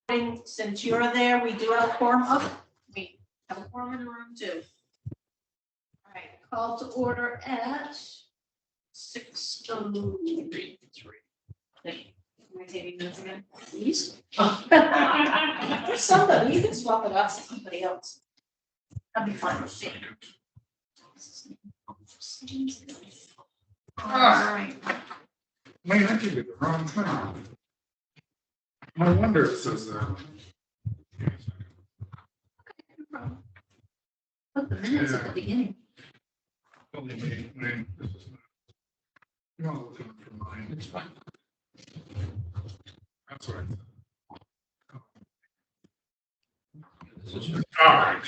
Since you're there, we do have a quorum of, we have a quorum in the room too. All right, call to order at 6:03. Am I taking notes again? Please. For somebody, you can swap it out to somebody else. That'd be fine with me. All right. Man, I did it the wrong time. No wonder it says that. Put the minutes at the beginning. Only me, this is not. You're not looking for mine. It's fine. That's right. All right.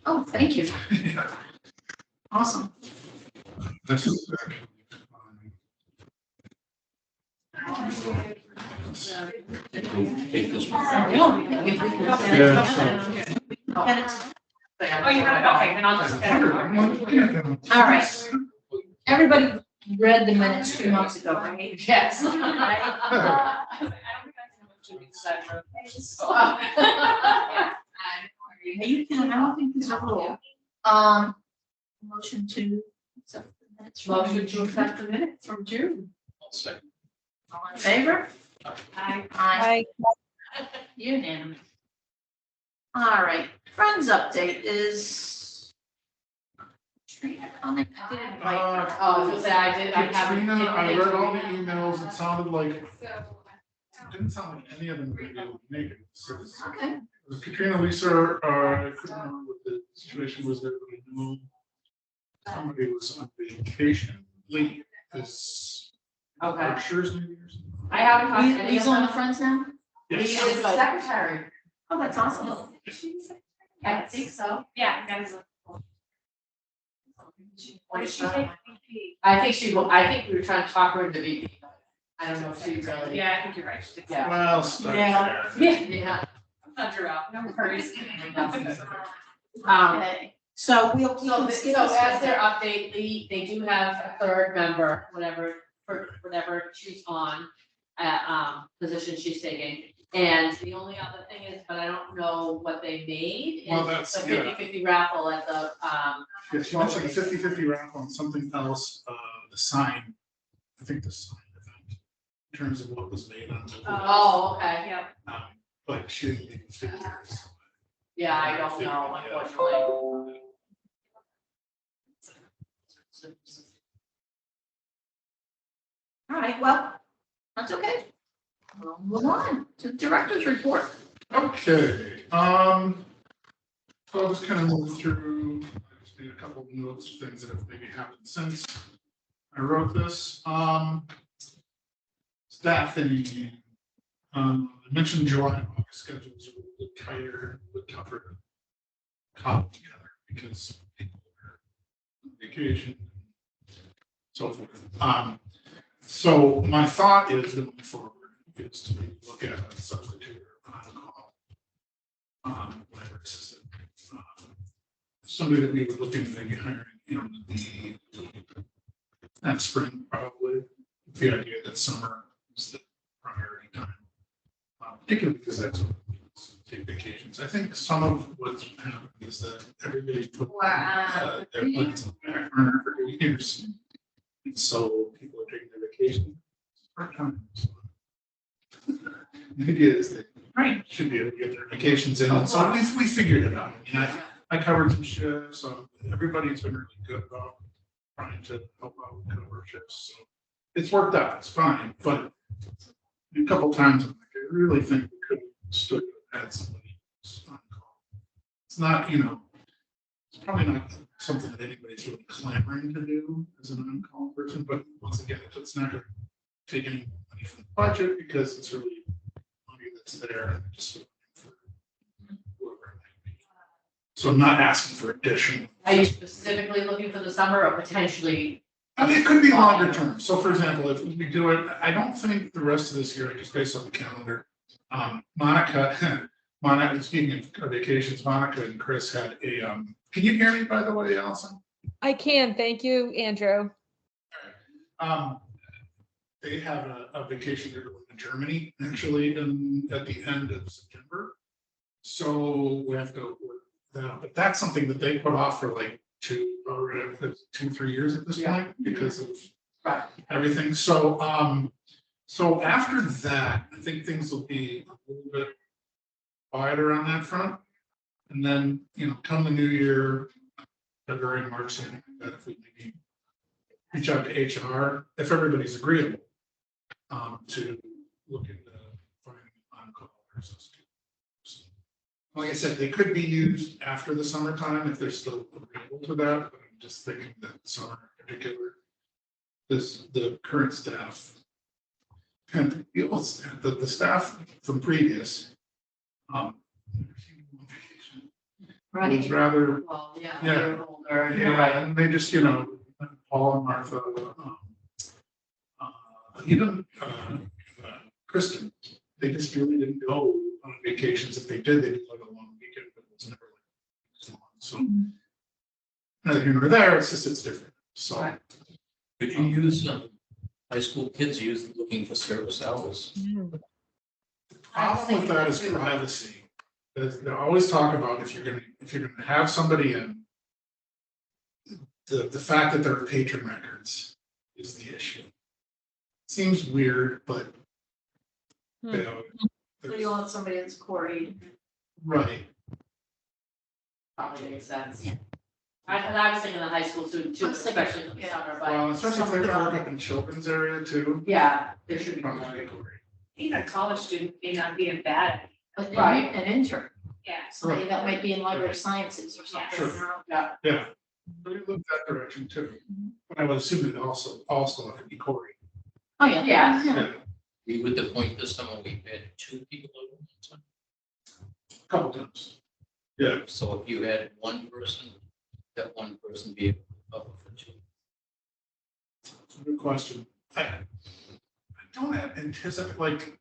Oh, thank you. Yeah, Awesome. this is actually Take this one. Oh, you have it, okay, then I'll just. fine. All right. Everybody read the minutes 2 months ago, right? Yes. You can, I don't think there's a rule. Motion to accept the minutes. from- Motion to accept the minutes from June. All in favor? Aye. Unanimous. All right, Friends update is. Oh, I was gonna say, I haven't. Katrina, I read all the emails, it sounded like, it didn't sound like any of them were going to make it. So it's- Okay. it was Katrina, Lisa, I couldn't remember what the situation was there, but I knew somebody was on vacation, late this. Okay. Berkshire's maybe or something. I haven't talked to any He's of on the them. Friends now? He is Yes. the secretary. Oh, that's awesome. I think so. Yeah, that is. What did she say? I think we were trying to talk her into VP. I don't know if she really. Yeah, I think you're right. Yeah. Well, start Yeah. there. Yeah. Not true, no worries. Okay, so we'll. So as their update, they do have a third member, whatever she's on, position she's taking. And the only other thing is, but I don't know what they made, Well, is that's- the 50-50 raffle at the, Yeah, she mentioned 50-50 raffle and something else, the sign, I think the sign event, in terms of what was made on the. oh, okay, Yeah. But she didn't even figure. yeah, I don't know, unfortunately. All right, well, that's okay. We'll move on to the director's report. Okay, so I'll just kind of move through, I just need a couple of notes, things that have maybe happened since I wrote this. Staffing, I mentioned July and August schedules are a little bit tighter, a little tougher to cobble together because people are on vacation, so forth. So my thought is going forward is to look at a substitute or on-call, whatever assistant, somebody that we were looking at maybe hiring in the that spring probably. The idea that summer is the priority time, particularly because that's when we take vacations. I think some of what's happened is that everybody put their plans on the back burner for years. And so people are taking their vacation part-time. The idea is that should be able to get their vacations in. And so we figured it out. I mean, I covered some shifts, so everybody's been really good about trying to help out with cover shifts. So it's worked out, it's fine, but a couple of times I'm like, I really think we could have stood and had somebody who's on call. It's not, it's probably not something that anybody's really clamoring to do as an on-call person, but once again, it's not going to take any money from the budget because it's really money that's there and just looking for whoever it might be. So I'm not asking for additional. Are you specifically looking for the summer or potentially? I mean, it could be longer term. So for example, if we do it, I don't think the rest of this year, just based on the calendar, Monica, speaking of vacations, Monica and Chris had a, can you hear me by the way, Allison? I can, thank you, Andrew. They have a vacation they're going to Germany, actually, at the end of September. So we have to work that out, but that's something that they put off for like 2-3 years at this Yeah. point because of Right. everything. So, so after that, I think things will be a little bit quieter on that front. And then, come the new year, February, March, something like that, if we maybe reach out to HR, if everybody's agreeable, to look into finding on-call or substitute. Like I said, they could be used after the summertime if they're still agreeable to that, but I'm just thinking that summer in particular, the current staff and the staff from previous, Right. was rather, Well, yeah, Yeah. they're older, and you're right. yeah, and they just, Paul and Martha, even Kristen, they just really didn't go on vacations. If they did, they did like a long weekend, but it was never like so long. So neither here nor there, it's different. So Right. Could you use, high school kids use looking for service hours? the problem with that is privacy. They always talk about if you're gonna have somebody in, the fact that there are patron records is the issue. Seems weird, but you know, So you want somebody that's quarried. right. Probably makes sense. Yeah. I was thinking the high school student too, I was thinking, especially in the yeah. summer, Well, but especially if they're gonna work up in children's area too. yeah, there should be Probably more. be great. Even a college student may not be a bad, Right. An intern, yeah. somebody that might be in library sciences or something. Sure. Yeah, Yeah, we look that direction too. But I would assume it also have to be Corey. Oh, yeah. Yeah. Yeah, We with the point this summer, we had 2 people at one time. a couple times. Yeah, So if you had one person, that one person be able to cover for 2. it's a good question. I don't anticipate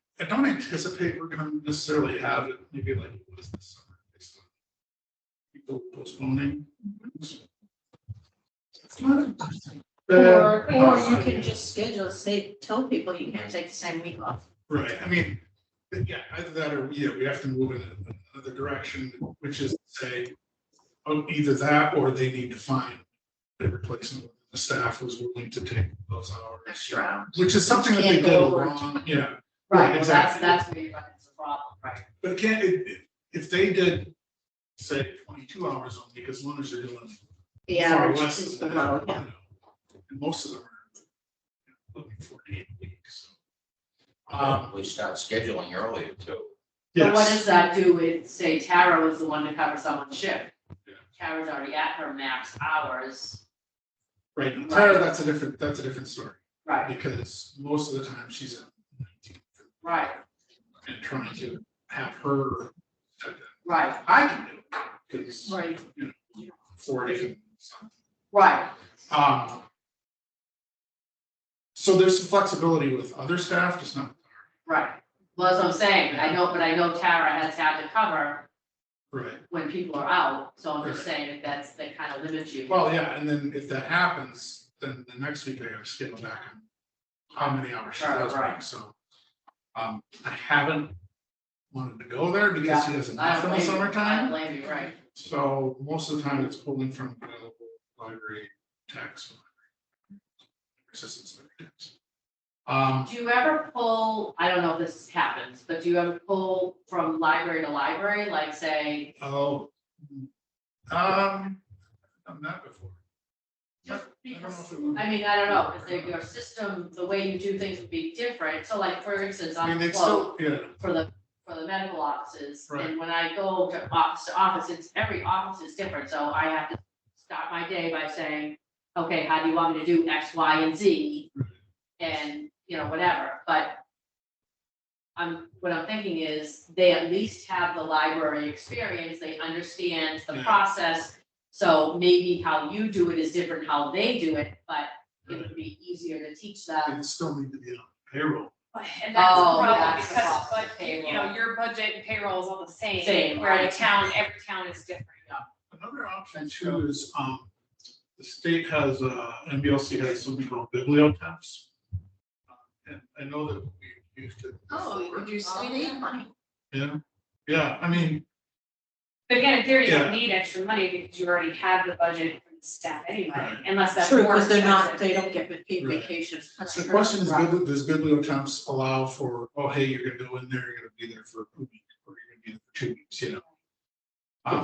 we're gonna necessarily have it, maybe like it was this summer. Based on people postponing. It's not a Or bad you possibility. can just schedule, tell people you can't take the same week off. Right, I mean, yeah, either that or, we have to move in another direction, which is to say, either that or they need to find a replacement with the staff who's willing to take those hours. Extra hours. Which is something that they Can't did go over along, yeah, right, well, exactly. that's where you run into the problem, right? but if they did, say, 22 hours only, because others are doing The far average less is than below, that, yeah. and most of them are looking 48 weeks. We start scheduling earlier too. But what Yes. does that do with, say, Tara was the one to cover someone's shift? Yeah. Tara's already at her max hours, Right, now, Tara, that's a different story, right, because most of the time she's at 19 right, and trying to have her, right, I can do it, because Right. 40 and something. right, So there's some flexibility with other staff, just not, right. Well, that's what I'm saying, I know Tara has had to cover right. when people are out, so I'm just saying that kind of limits you. Well, yeah, and then if that happens, then the next week I gotta scale back on how many hours she Right, does right. work, so. I haven't wanted to go there because she doesn't I have don't in the blame you, I don't summertime. blame you, right, So most of the time it's pulling from available library tax. Assistance library tax. do you ever pull, I don't know if this happens, but do you ever pull from library to library, like say, Done that before. Just I don't know because- if it would- I mean, I don't know, because your system, the way you do things would be different, so like, for instance, I mean, I'm they float still, yeah, for the medical offices, Right. and when I go to office, every office is different, so I have to start my day by saying, okay, how do you want me to do X, Y, and Z? And, whatever, but what I'm thinking is, they at least have the library experience, they understand the Yeah. process. So maybe how you do it is different how they do it, but it would be easier to teach them. it still need to be on payroll. And that's the Oh, problem, that's the because, problem, but, payroll. your budget and payroll is all the Same, same, where right. every town is different. Another option too is, the state has, NBLC has something called bibliotemps. And I know that we used to. Oh, you could use sweet money. Yeah, yeah, I mean, But again, in theory, you Yeah. don't need extra money because you already have the budget for the staff anyway, Right. unless that's True, more because they're not, expensive. they don't get paid Right. vacation. That's the true. question is, Right. does bibliotemps allow for, oh, hey, you're gonna go in there, you're gonna be there for a week, or you're gonna be there for 2 weeks, you know?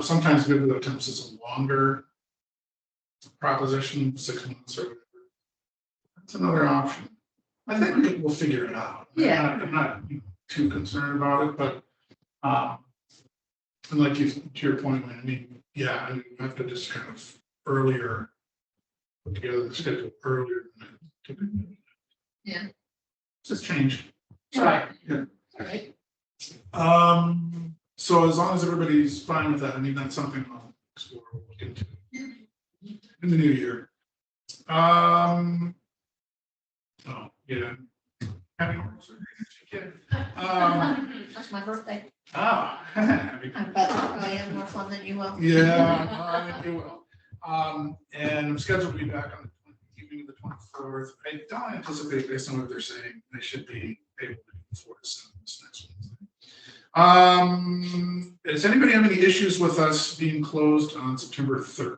Sometimes bibliotemps is a longer proposition, 6 months or whatever. That's another option. I think we'll figure it out. Yeah. I'm not too concerned about it, but, and like you, to your point, I mean, yeah, I have to just kind of earlier, put together the schedule earlier than I typically. Yeah. Just change. Right. Yeah. All right. So as long as everybody's fine with that, I mean, that's something I'll explore, we'll look into in the new year. Oh, yeah. Happy anniversary. That's my birthday. Happy I bet I have more fun than you will. Yeah, I will. And I'm scheduled to be back on the evening of the 24th. I don't anticipate, based on what they're saying, I should be able to do 4 to 7 this next Wednesday. Does anybody have any issues with us being closed on September 3rd?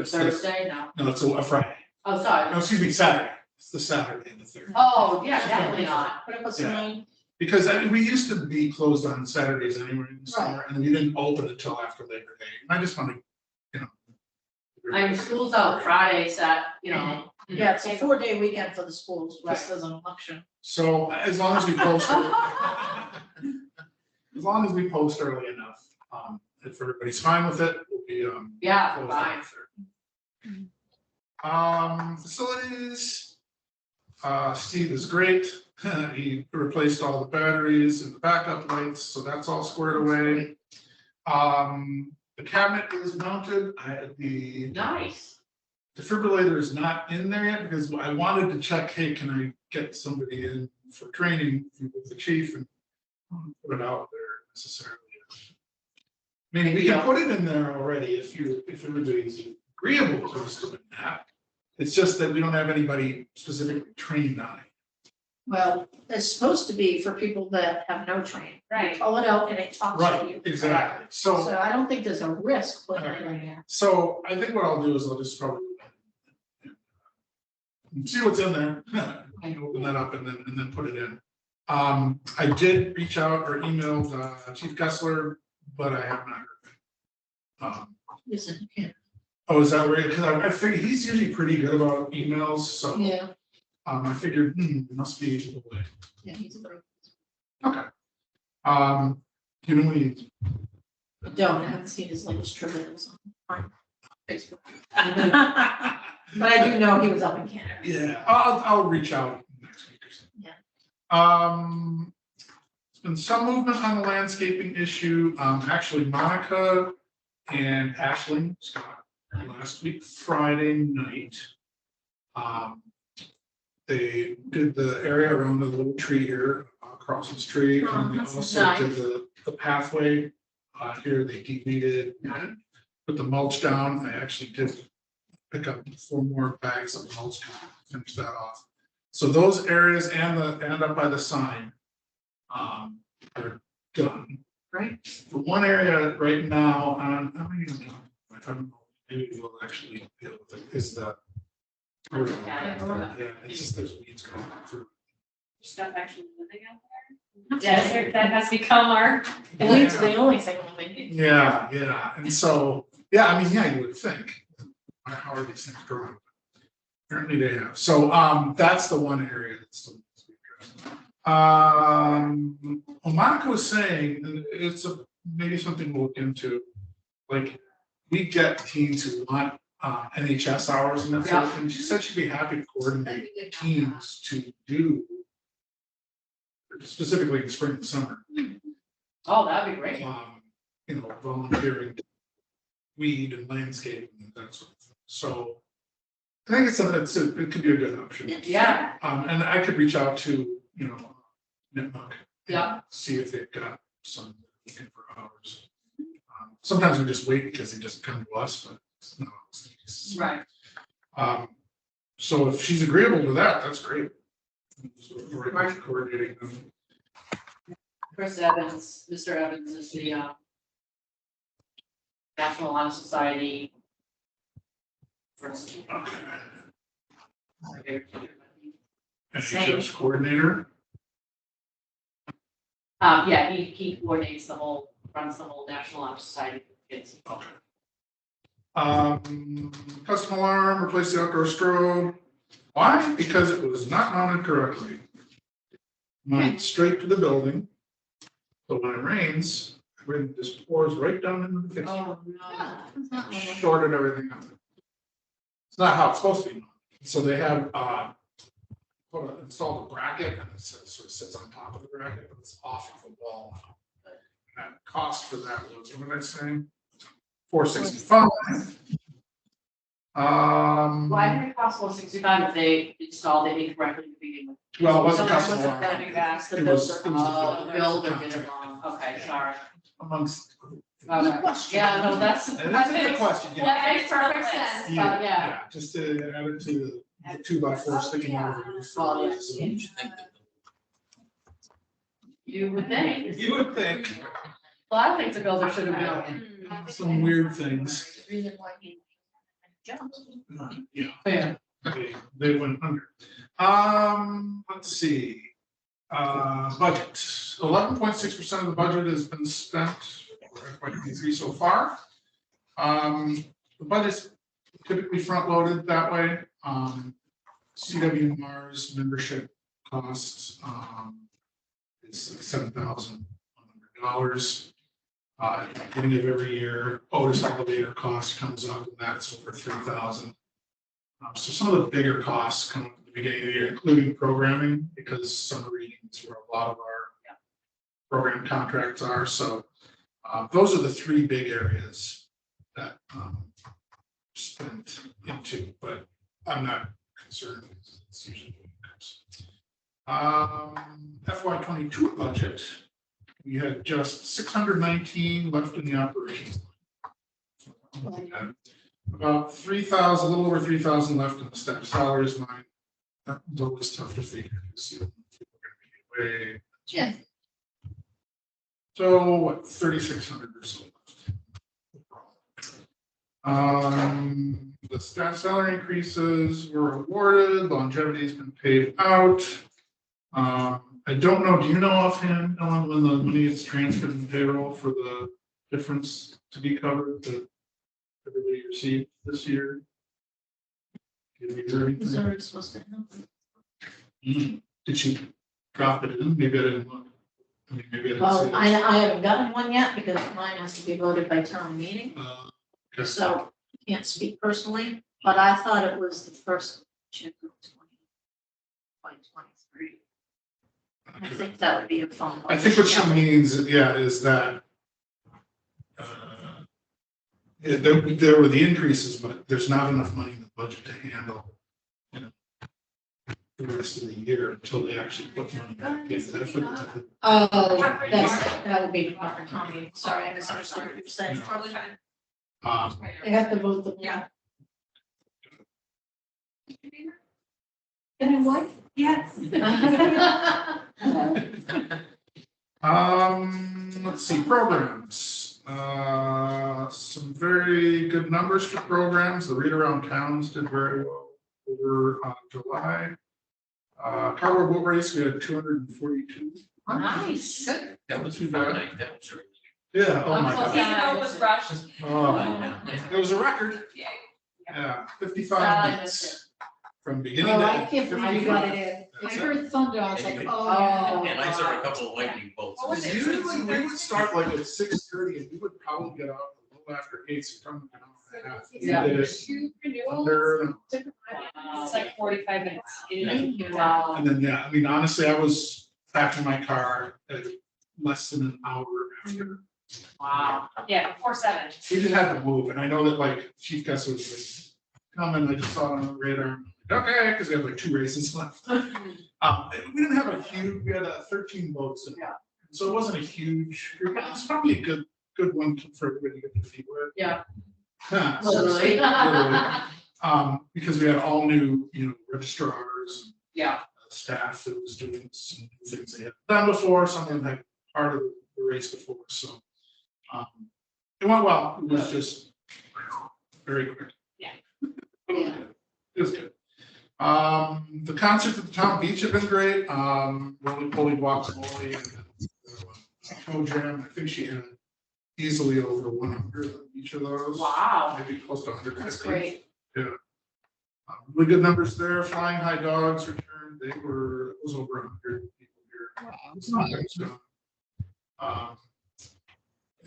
Thursday, no. No, it's a Friday. Oh, sorry. No, excuse me, Saturday. It's the Saturday, the 3rd. Oh, yeah, definitely not. Put up a Yeah. sign. Because I mean, we used to be closed on Saturdays anyway in the summer, and we didn't open until after Labor Day. And I just want to, you know. I'm school's out Friday, you know. Yeah, it's a 4-day weekend for the schools, rest as an election. So as long as we post, as long as we post early enough, if everybody's fine with it, we'll be, Yeah, closed fine. on the 3rd. Facilities, Steve is great. He replaced all the batteries and the backup lights, so that's all squared away. The cabinet is mounted. The Nice. defibrillator is not in there yet because I wanted to check, hey, can I get somebody in for training with the chief and put it out there necessarily. Meaning we can put it in there already if everybody's agreeable to us doing that. It's just that we don't have anybody specifically trained on it. Well, it's supposed to be for people that have no training. Right. Pull it out and it talks to you. Right, exactly. So So, I don't think there's a risk putting it in there. so I think what I'll do is I'll just probably see what's in there, open that up and then put it in. I did reach out or emailed Chief Kessler, but I have not heard. Listen, yeah. Oh, is that right? Because I figured he's usually pretty good about emails, so Yeah, I figured, it must be the way. yeah, he's a great. Okay. You know, we, I don't, I haven't seen his latest travails on Facebook. But I do know he was up in Canada. yeah, I'll reach out next week or something. Yeah. There's been some movement on the landscaping issue. Actually, Monica and Ashley Scott last week, Friday night. They did the area around the little tree here, across the street, and they that's also nice. did the pathway. Here they deweeded, put the mulch down. I actually did pick up 4 more bags of mulch to finish that off. So those areas and up by the sign are done. Right. The one area right now, I don't know, maybe we'll actually deal with it, is the. Yeah, it's just there's weeds going through. Stuff actually living out there. Yes, that has become our. Weeds are the only thing moving. Yeah, and so, yeah, you would think, how are these things growing? Apparently they have, so, that's the one area that's still needs to be addressed. Well, Monica was saying, and it's maybe something we'll look into, like, we get teens who want, NHS hours and that sort of thing. She said she'd be happy to coordinate teams to do, specifically in the spring and summer, Oh, that'd be great. volunteering, weed and landscape and that sort of thing. So I think it's something it could be a good option. Yeah. And I could reach out to, Nipmuc. Yeah. See if they've got some looking for hours. Sometimes we just wait because they just come to us, but No, it's- Right. So if she's agreeable to that, that's great. So we're like coordinating them. Chris Evans, Mr. Evans is the National Honor Society. First. Initiatives coordinator. Yeah, he coordinates the whole, runs the whole National Honor Society for kids. Okay. Custom alarm, replace the outdoor strobe. Why? Because it was not mounted correctly. Mounted straight to the building. So when it rains, it just pours right down into the kitchen. Oh, no. Shorted everything up. It's not how it's supposed to be. So they have, installed a bracket and it sort of sits on top of the bracket, but it's off of the wall. And cost for that was, what did I say? $465. Why did it cost $165 if they installed it incorrectly to begin with? Well, it wasn't So that custom wasn't alarm. that big ask, the It was- builder. it was Oh, the the builder did it wrong. Okay, sorry. amongst. Okay. Yeah, no, that's. And that's a good question. Yeah. That makes perfect sense, but yeah. Just to add it to the 2x4 sticking over. Oh, yes. You should think that You would think. You would think Well, I think the builder should have known. some weird things. Reason why he jumped. Yeah. Yeah. They went under. Let's see. Budget, 11.6% of the budget has been spent for FY23 so far. The budget's typically front loaded that way. CWMR's membership costs, is $7,100. At the beginning of every year, Otis elevator cost comes up, and that's over $3,000. So some of the bigger costs come up at the beginning of the year, including programming, because summer reading is where a lot of our program contracts are. So those are the three big areas that spent into, but I'm not concerned. It's usually what it comes. FY22 budget, we had just 619 left in the operations line. About 3,000, a little over 3,000 left in the staff salaries line. That's always tough to figure. Yeah. So what, 3,600 or so left. The staff salary increases were awarded, longevity has been paid out. I don't know, do you know offhand, Ellen, when the money is transferred in payroll for the difference to be covered that everybody received this year? Did we hear anything? Missouri's supposed to help. Did she drop it in? Maybe I didn't look. I mean, maybe I didn't see Well, it. I haven't gotten one yet because mine has to be voted by town meeting, Okay. so I can't speak personally, but I thought it was the first check of 2023. I Okay. think that would be a phone. I think what she means, yeah, is that there were the increases, but there's not enough money in the budget to handle, you know, the rest of the year until they actually put money back in. Oh, that would be the proper town meeting. Sorry, I misunderstood what you said. Yeah. Totally fine. They have to vote the. Yeah. And what? Yes. Let's see, programs. Some very good numbers for programs. The Read Around Towns did very well over July. Cardboard boat race, we had 242. Nice. Good. that was fun night, that was really. Yeah, oh my Even God. though it was rushed. Oh, it was a record. Yay. Yeah, 55 minutes from beginning Oh, to I end. can't believe you got it in. I That's it. heard thunder, I was like, And oh. And I saw a couple of lightning bolts. What was it? Usually we would start like at 6:30 and we would probably get out a little after 8, so come an hour and a half. We Yeah. did it Two renewals. under- It's like 45 minutes. Wow. And then, yeah, I mean, honestly, I was back in my car at less than an hour after. Wow. Yeah, before 7. We just had to move, and I know that like Chief Guest was like, coming, I just saw it on the radar. Okay, because we have like 2 races left. We didn't have a huge, we had 13 votes. In it. Yeah. So it wasn't a huge group, but it's probably a good one for everybody to get their feet wet. Yeah. Literally. Because we had all new, registrars, Yeah, staff that was doing some new things they had done before, some of them had part of the race before, so. It went well, it was just very quick. Yeah. It was good. The concerts at the town beach have been great, Roly Poly Guacamole, and Toe Jam, I think she had easily over 100 of each of those. wow, Maybe close to 150. that's great. Really good numbers there. Flying High Dogs returned. It was over 100 people here. So,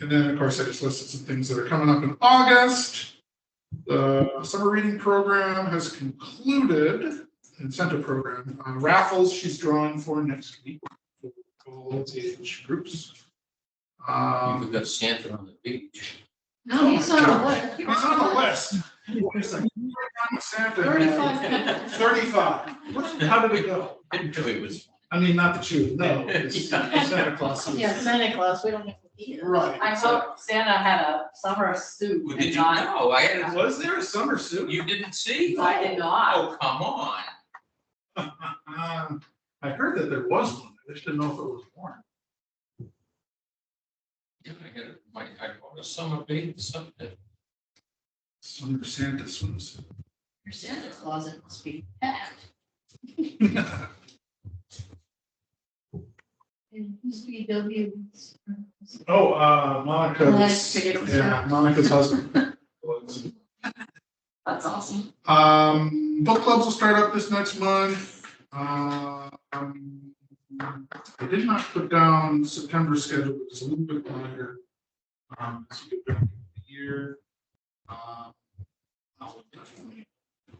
and then, of course, I just listed some things that are coming up in August. The summer reading program has concluded. Incentive program. Raffles she's drawing for next week for all age groups. You've got Santa on the beach. No, he's on the list. He's on the list. He's like, Santa. 35. 35. How did it go? Didn't know it was. I mean, not the truth, no. It's Santa Claus. Yeah, Santa Claus, we don't have to eat it. Right. I hope Santa had a summer suit Well, and did you not, know? I had. Was there a summer suit? You didn't see? I did not. Oh, come on. I heard that there was one. I just didn't know if it was worn. Yeah, I bought a summer bathing something. Summer Santa swimsuit. Your Santa closet must be packed. And who's BW's? Monica's, yeah, Monica's husband. That's awesome. Book clubs will start up this next month. I did not put down September schedule, but it's a little bit longer. As you get back in the year. I'll definitely put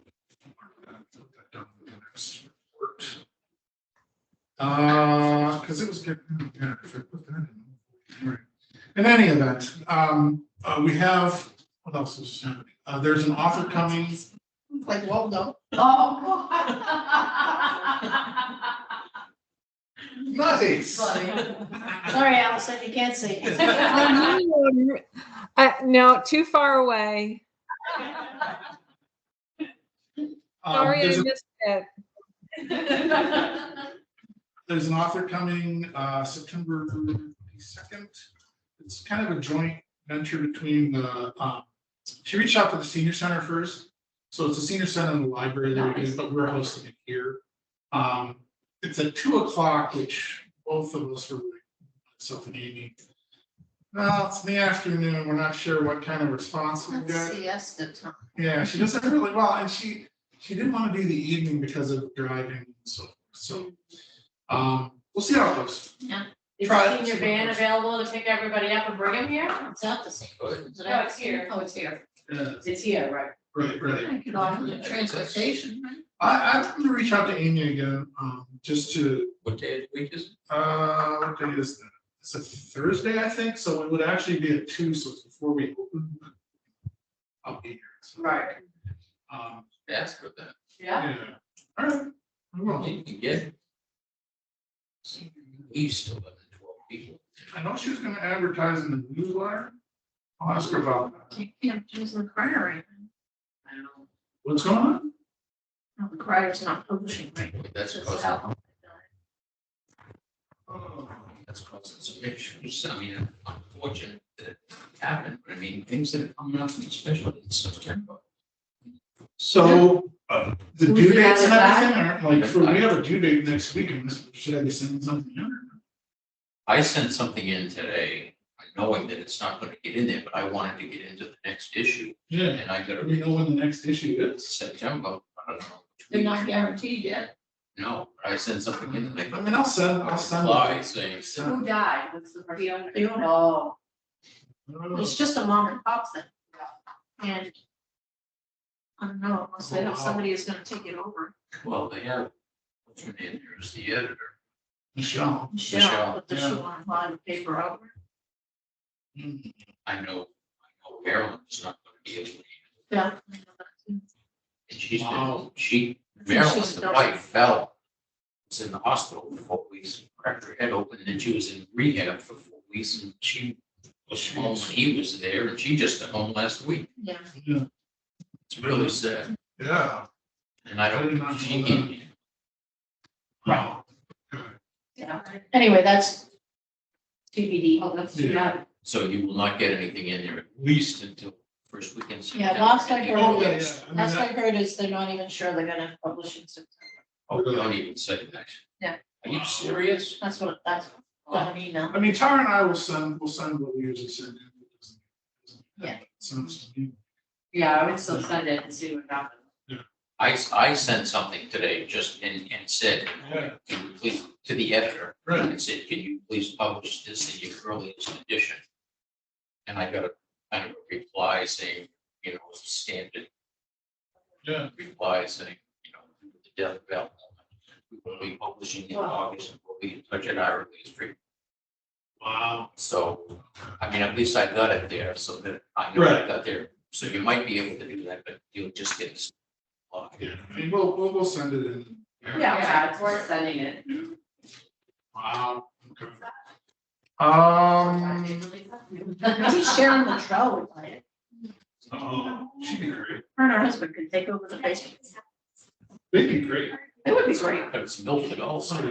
that down in the next report. Because it was good. Yeah, if I put that in. All right. In any event, we have, what else is happening? There's an author coming. Like Waldo. Oh. Nice. Funny. Sorry, Allison, you can't say it. No, too far away. Sorry, I There's missed it. There's an author coming September 22nd. It's kind of a joint venture between the, she reached out to the senior center first. So it's a senior center in the library that we do, but we're hosting it here. It's at 2:00, which both of us were like, myself and Amy. Well, it's in the afternoon. We're not sure what kind of response we get. Siesta time. Yeah, she does it really well, and she didn't want to do the evening because of driving and so forth. So we'll see how it goes. Is Try the it. senior van available to pick everybody up and bring them here? It's not the same. Is it No, it's here. Oh, it's here. Yeah, It's here, right? right. I could offer the transportation. I'm gonna reach out to Amy again, just to, What day of the week is it? what day is that? It's a Thursday, I think, so it would actually be at 2, so it's before we open. I'll be here. So, Right. Ask for that. Yeah. yeah. All right. I will. You can get. East 11, 12 people. I know she was gonna advertise in the newsletter. I'll ask her about that. You can't use the crier. I don't know. What's going on? No, the crier's not publishing right. That's Just causing, how- that's causing some issues. I mean, unfortunate that it happened, but I mean, things that are coming up, especially in September. So, the Who's due the dates and other guy? everything aren't like, we have a due date next week, and should I be sending something in? I sent something in today, knowing that it's not gonna get in there, but I wanted to get into the next issue, Yeah, and I do gotta we read know when the next issue is? September, I don't know. which They're week. not guaranteed yet. No, but I sent something in, and I I got mean, I'll send. reply saying, Who died? What's the person? The owner. Oh, It's just a mom and pop thing. And I don't know, unless they know somebody is gonna take it over. well, they have, what's her name, there's the editor. Michelle. Michelle, but does she yeah. want to buy the paper over? I know Maryland's not gonna be able to. Yeah. And she's Wow. been, she's Maryland, the done. wife fell. Was in the hospital for 4 weeks, cracked her head open, and then she was in rehab for 4 weeks, and she was home when he was there, and she just got home last week. Yeah. Yeah. It's really sad, Yeah. and I I did don't, not she know can, Wow. Okay. Yeah. Anyway, that's TBD. Oh, that's, Yeah. yeah, so you will not get anything in there at least until first weekend. in Yeah, September. last I heard, Oh, yeah, yeah. I mean, last I that- heard is they're not even sure they're gonna publish in September. Oh, don't even say that. Yeah. Are you serious? That's what I mean now. I mean, Tara and I will send what we usually send. Yeah. Sounds to me. yeah, I would still send it and see what happens. I sent something today just and said, Yeah. can you please, to the editor, Right. and said, can you please publish this in your earliest edition? And I got a kind of a reply saying, you know, standard Yeah. reply saying, you know, the death bell. We will be publishing in August and we'll be in touch at our release free. Wow. So, I mean, at least I got it there so that I know I Right. got there. So you might be able to do that, but you'll just get this. Yeah. I mean, we'll send it in. Yeah, it's worth sending it. Wow. Okay. Maybe Sharon Latrell would buy it. Oh, she'd be great. Her and her husband could take over the Facebook. They'd be great. It would be great. But it's Milford also.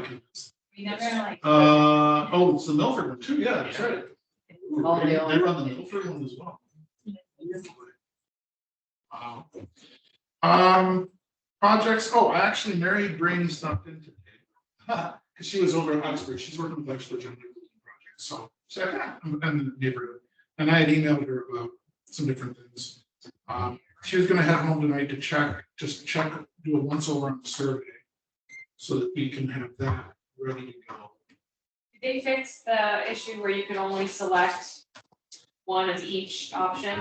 We never like. Oh, it's the Milford one too. Yeah, that's right. Oh, They they they run the Milford one as well. Wow. Projects, actually, Mary Brady stopped in today. Because she was over at Oxford, she's working with Oxford on the project, so, I'm in the neighborhood. And I had emailed her about some different things. She was gonna head home tonight to do a once over on the survey. So that we can have that ready to go. Did they fix the issue where you could only select one of each option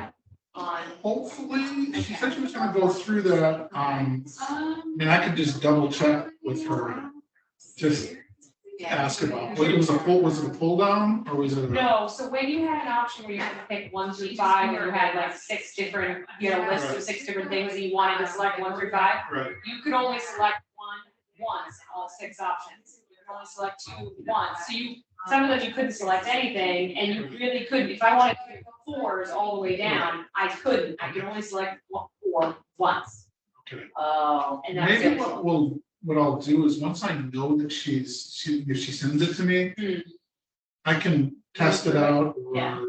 on? Hopefully, she said she was gonna go through that, I mean, I could just double check with her, just ask about, what it was was it a pull down, or was it? No, so when you had an option where you could pick 1 through 5, and you had like 6 different, list of 6 different things, and you wanted to select 1 through 5, Right, you could only select one once, all 6 options. You could only select 2 once, so some of them you couldn't select anything, and you really couldn't, if I wanted to do 4s all the way down, I couldn't, I could only select 4 once. okay. Oh, And that's Maybe it. what I'll do is, once I know that if she sends it to me, Hmm. I can test it out, Yeah. or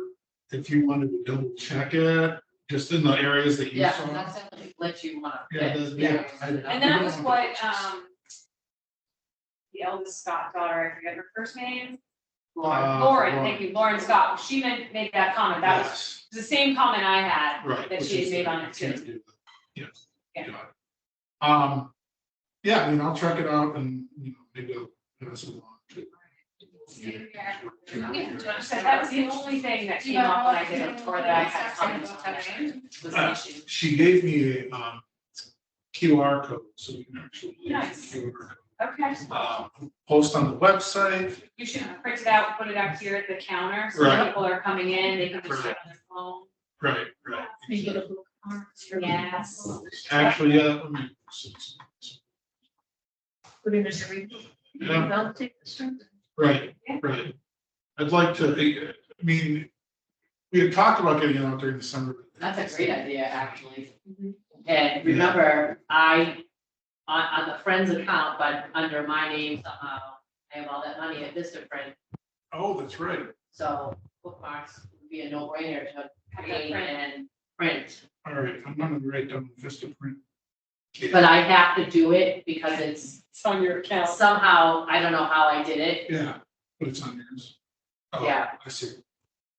if you wanted to double check it, just in the areas that you yeah, saw. that's definitely let you wanna. Yeah, fit. yeah. And that was what, the eldest Scott daughter, I forget her first name, Lauren, thank you, Lauren Scott, she made that comment, that was Yes, the same comment I had. right. that which she had is made that on you it too. can't do that. Yes. Yeah. Got it. Yeah, I mean, I'll check it out and, maybe I'll pass it along to. So that was the only thing that came up when I did it, or that I had comments on was the issue. She gave me a QR code, so we can actually. Nice. QR code. Okay, Post on the website. you should print it out, put it up here at the counter, so Right. when people are coming in, they can just get on their phone. Right, right. You get a bookmark. Yes. Actually, yeah, let me. Put in as a review. Yeah, I'll take this one. right, right. I'd like to, I mean, we had talked about getting it out during the summer. but- That's a great idea, actually. Mhm. And remember, on the Friends account, but under my name somehow, I have all that money at Vista Print. Oh, that's right. So bookmarks would be a no-brainer to Have that create print. and print. All right, I'm gonna write down Vista print. But I have to do it because it's It's on your account. somehow, I don't know how I did it. Yeah, but it's on yours. Oh, Yeah. I see.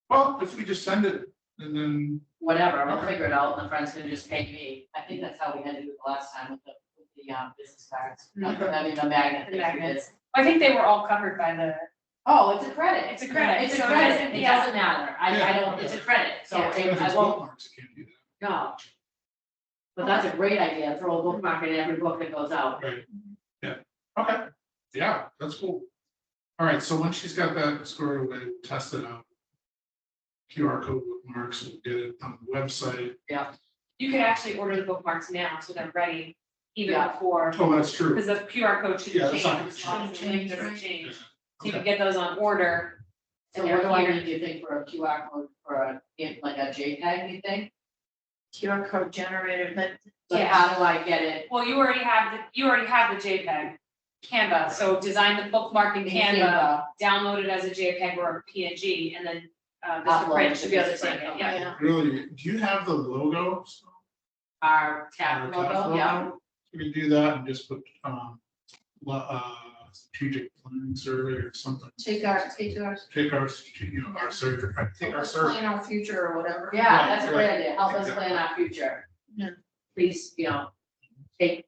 Well, if we just send it and then, Whatever, I'll figure it out and the friends can just pay me. I think that's how we had to do it the last time with the business cards. I mean, the magnet. The thing we did. magnets. I think they were all covered by the, Oh, it's a credit. It's a credit, It's a so it credit. doesn't- It yeah. doesn't matter. I don't, it's a credit, so Yeah. if I it's won't, bookmarks, you can't do no. But that's a great idea, throw a bookmark in every book that goes out. that. Right. Yeah, okay, yeah, that's cool. All right, so once she's got that squared away, we'll test it out. QR code bookmarks, we'll get it on the website. you could actually order the bookmarks now, so they're ready even Yeah. before, Oh, that's true. because the QR code Yeah, shouldn't that's not change. gonna The link doesn't Yeah, change. So you okay. can get those on order So what do I need, do you think, for a QR code for a, like a JPEG, you think? QR code generated, but Like, Yeah. how do I get it? Well, you already have the JPEG, Canva, so design the bookmark in in Canva, download it as a JPEG or a PNG, and then, Mr. Upload Print it should be able to to take Print, it, yeah. yeah. Really, do you have the logo? Our tap logo, yeah. You can do that and just put, strategic planning survey or something. Take our Take our, our survey, take our survey. plan our future or whatever. Yeah, that's a great Right. idea, help us plan our future. Yeah. Please, take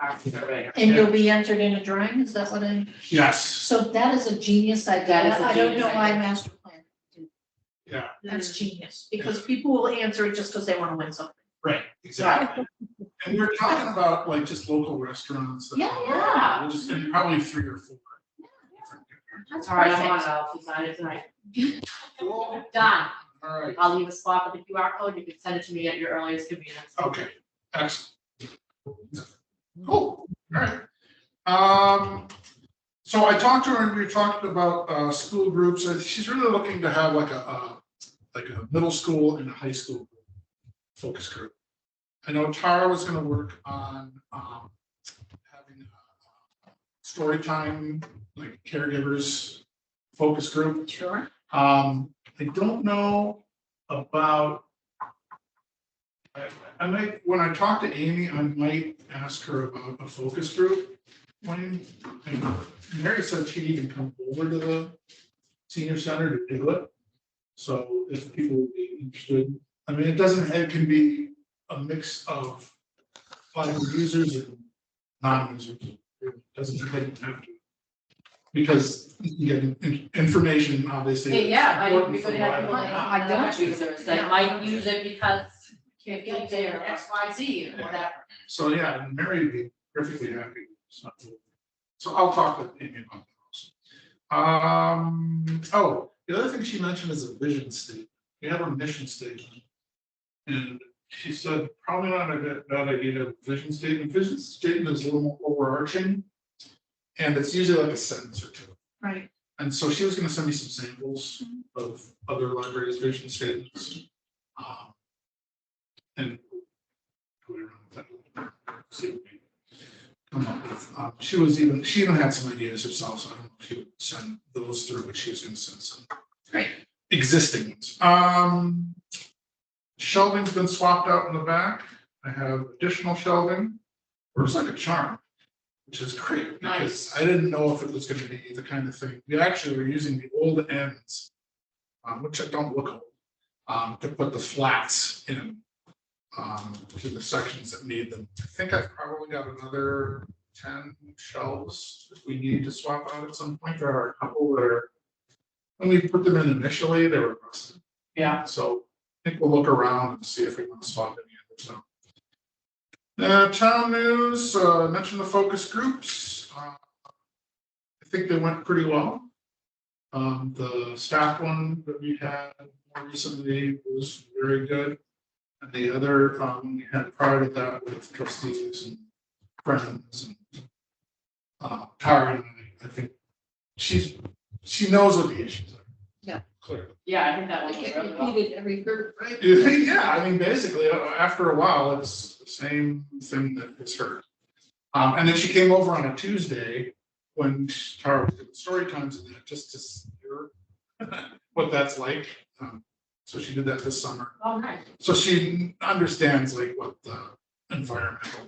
our survey. And you'll be entered in a drawing, is that what I, Yes, so that is a genius idea. That is a I don't genius know why idea. master plan. yeah, That's genius, because people will answer it just because they want to win something. right, exactly. And we're talking about like just local restaurants. that- Yeah. We'll just, and probably 3 or 4. That's All right, I'm perfect. on, I'll design it tonight. Cool. Done, All right, I'll leave a spot for the QR code, you can send it to me at your earliest convenience. okay, excellent. Cool, all right. So I talked to her and we talked about, school groups. She's really looking to have like a middle school and a high school focus group. I know Tara was gonna work on, having a story time, like caregivers focus group. Sure. I don't know about. I might, when I talk to Amy, I might ask her about a focus group. When, and Mary said she'd even come over to the senior center to do it. So if people would be interested, I mean, it can be a mix of Library users and non-users. It doesn't have to. Because you get information, obviously. Hey, yeah, I important would be for good to have people Library. that are not users that might use it because Can't get get there, there. X, Y, Z, or whatever. So, yeah, and Mary would be perfectly happy. So I'll talk with Amy about those. Oh, the other thing she mentioned is a vision statement. We have a mission statement. And she said, probably not a bad idea to have a vision statement. Vision statement is a little more overarching. And it's usually like a sentence or two. Right. And so she was gonna send me some samples of other libraries' vision statements. And play around with that. See what we come up with. She even had some ideas herself, so I don't know if she would send those through, but she was gonna send some. Great. Existing ones. Shelving's been swapped out in the back. I have additional shelving. Works like a charm, which is great because Nice. I didn't know if it was gonna be the kind of thing. We actually were using the old ends, which don't look old, to put the flats in, to the sections that need them. I think I've probably got another 10 shelves that we need to swap out at some point. There are a couple that are, when we put them in initially, they were rusted. Yeah. So I think we'll look around and see if we want to swap any others out. Town news, I mentioned the focus groups. I think they went pretty well. The staff one that we had more recently was very good. And the other, we had prior to that with trustees and friends and Tara, and I think she knows what the issues are. Yeah. Clearly. Yeah, I think that Like was it really well. repeated every group, right? Yeah, I mean, basically, after a while, it's the same thing that is heard. And then she came over on a Tuesday when Tara was doing story times and that, just to hear what that's like. So she did that this summer. Oh, nice. So she understands like what the environmental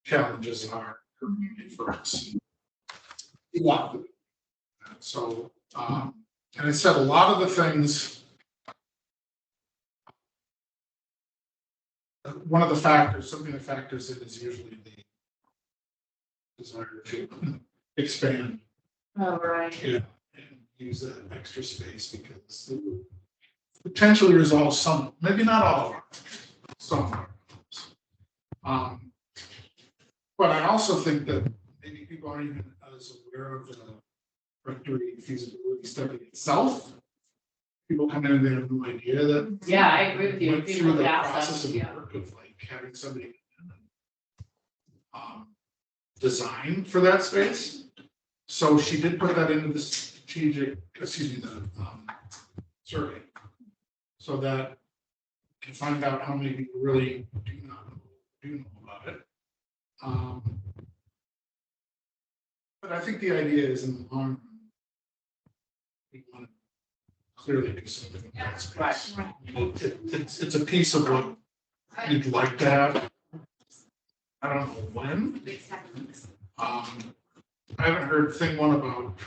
challenges are for us. So, and I said a lot of the things. One of the factors, something that factors in is usually the desire to expand. Oh, right. Yeah, and use that extra space because it would potentially resolve some, maybe not all of it, some of it. But I also think that maybe people aren't even as aware of the rectory feasibility study itself. People come in and they have no idea that. Yeah, I agree with you. Went People through the ask us, process of yeah. work of like having somebody come in and, design for that space. So she did put that into this survey. So that can find out how many people really do know about it. But I think the idea is in the long run, we want to clearly do something about that space. It's a piece of what you'd like to have. I don't know when. I haven't heard thing one about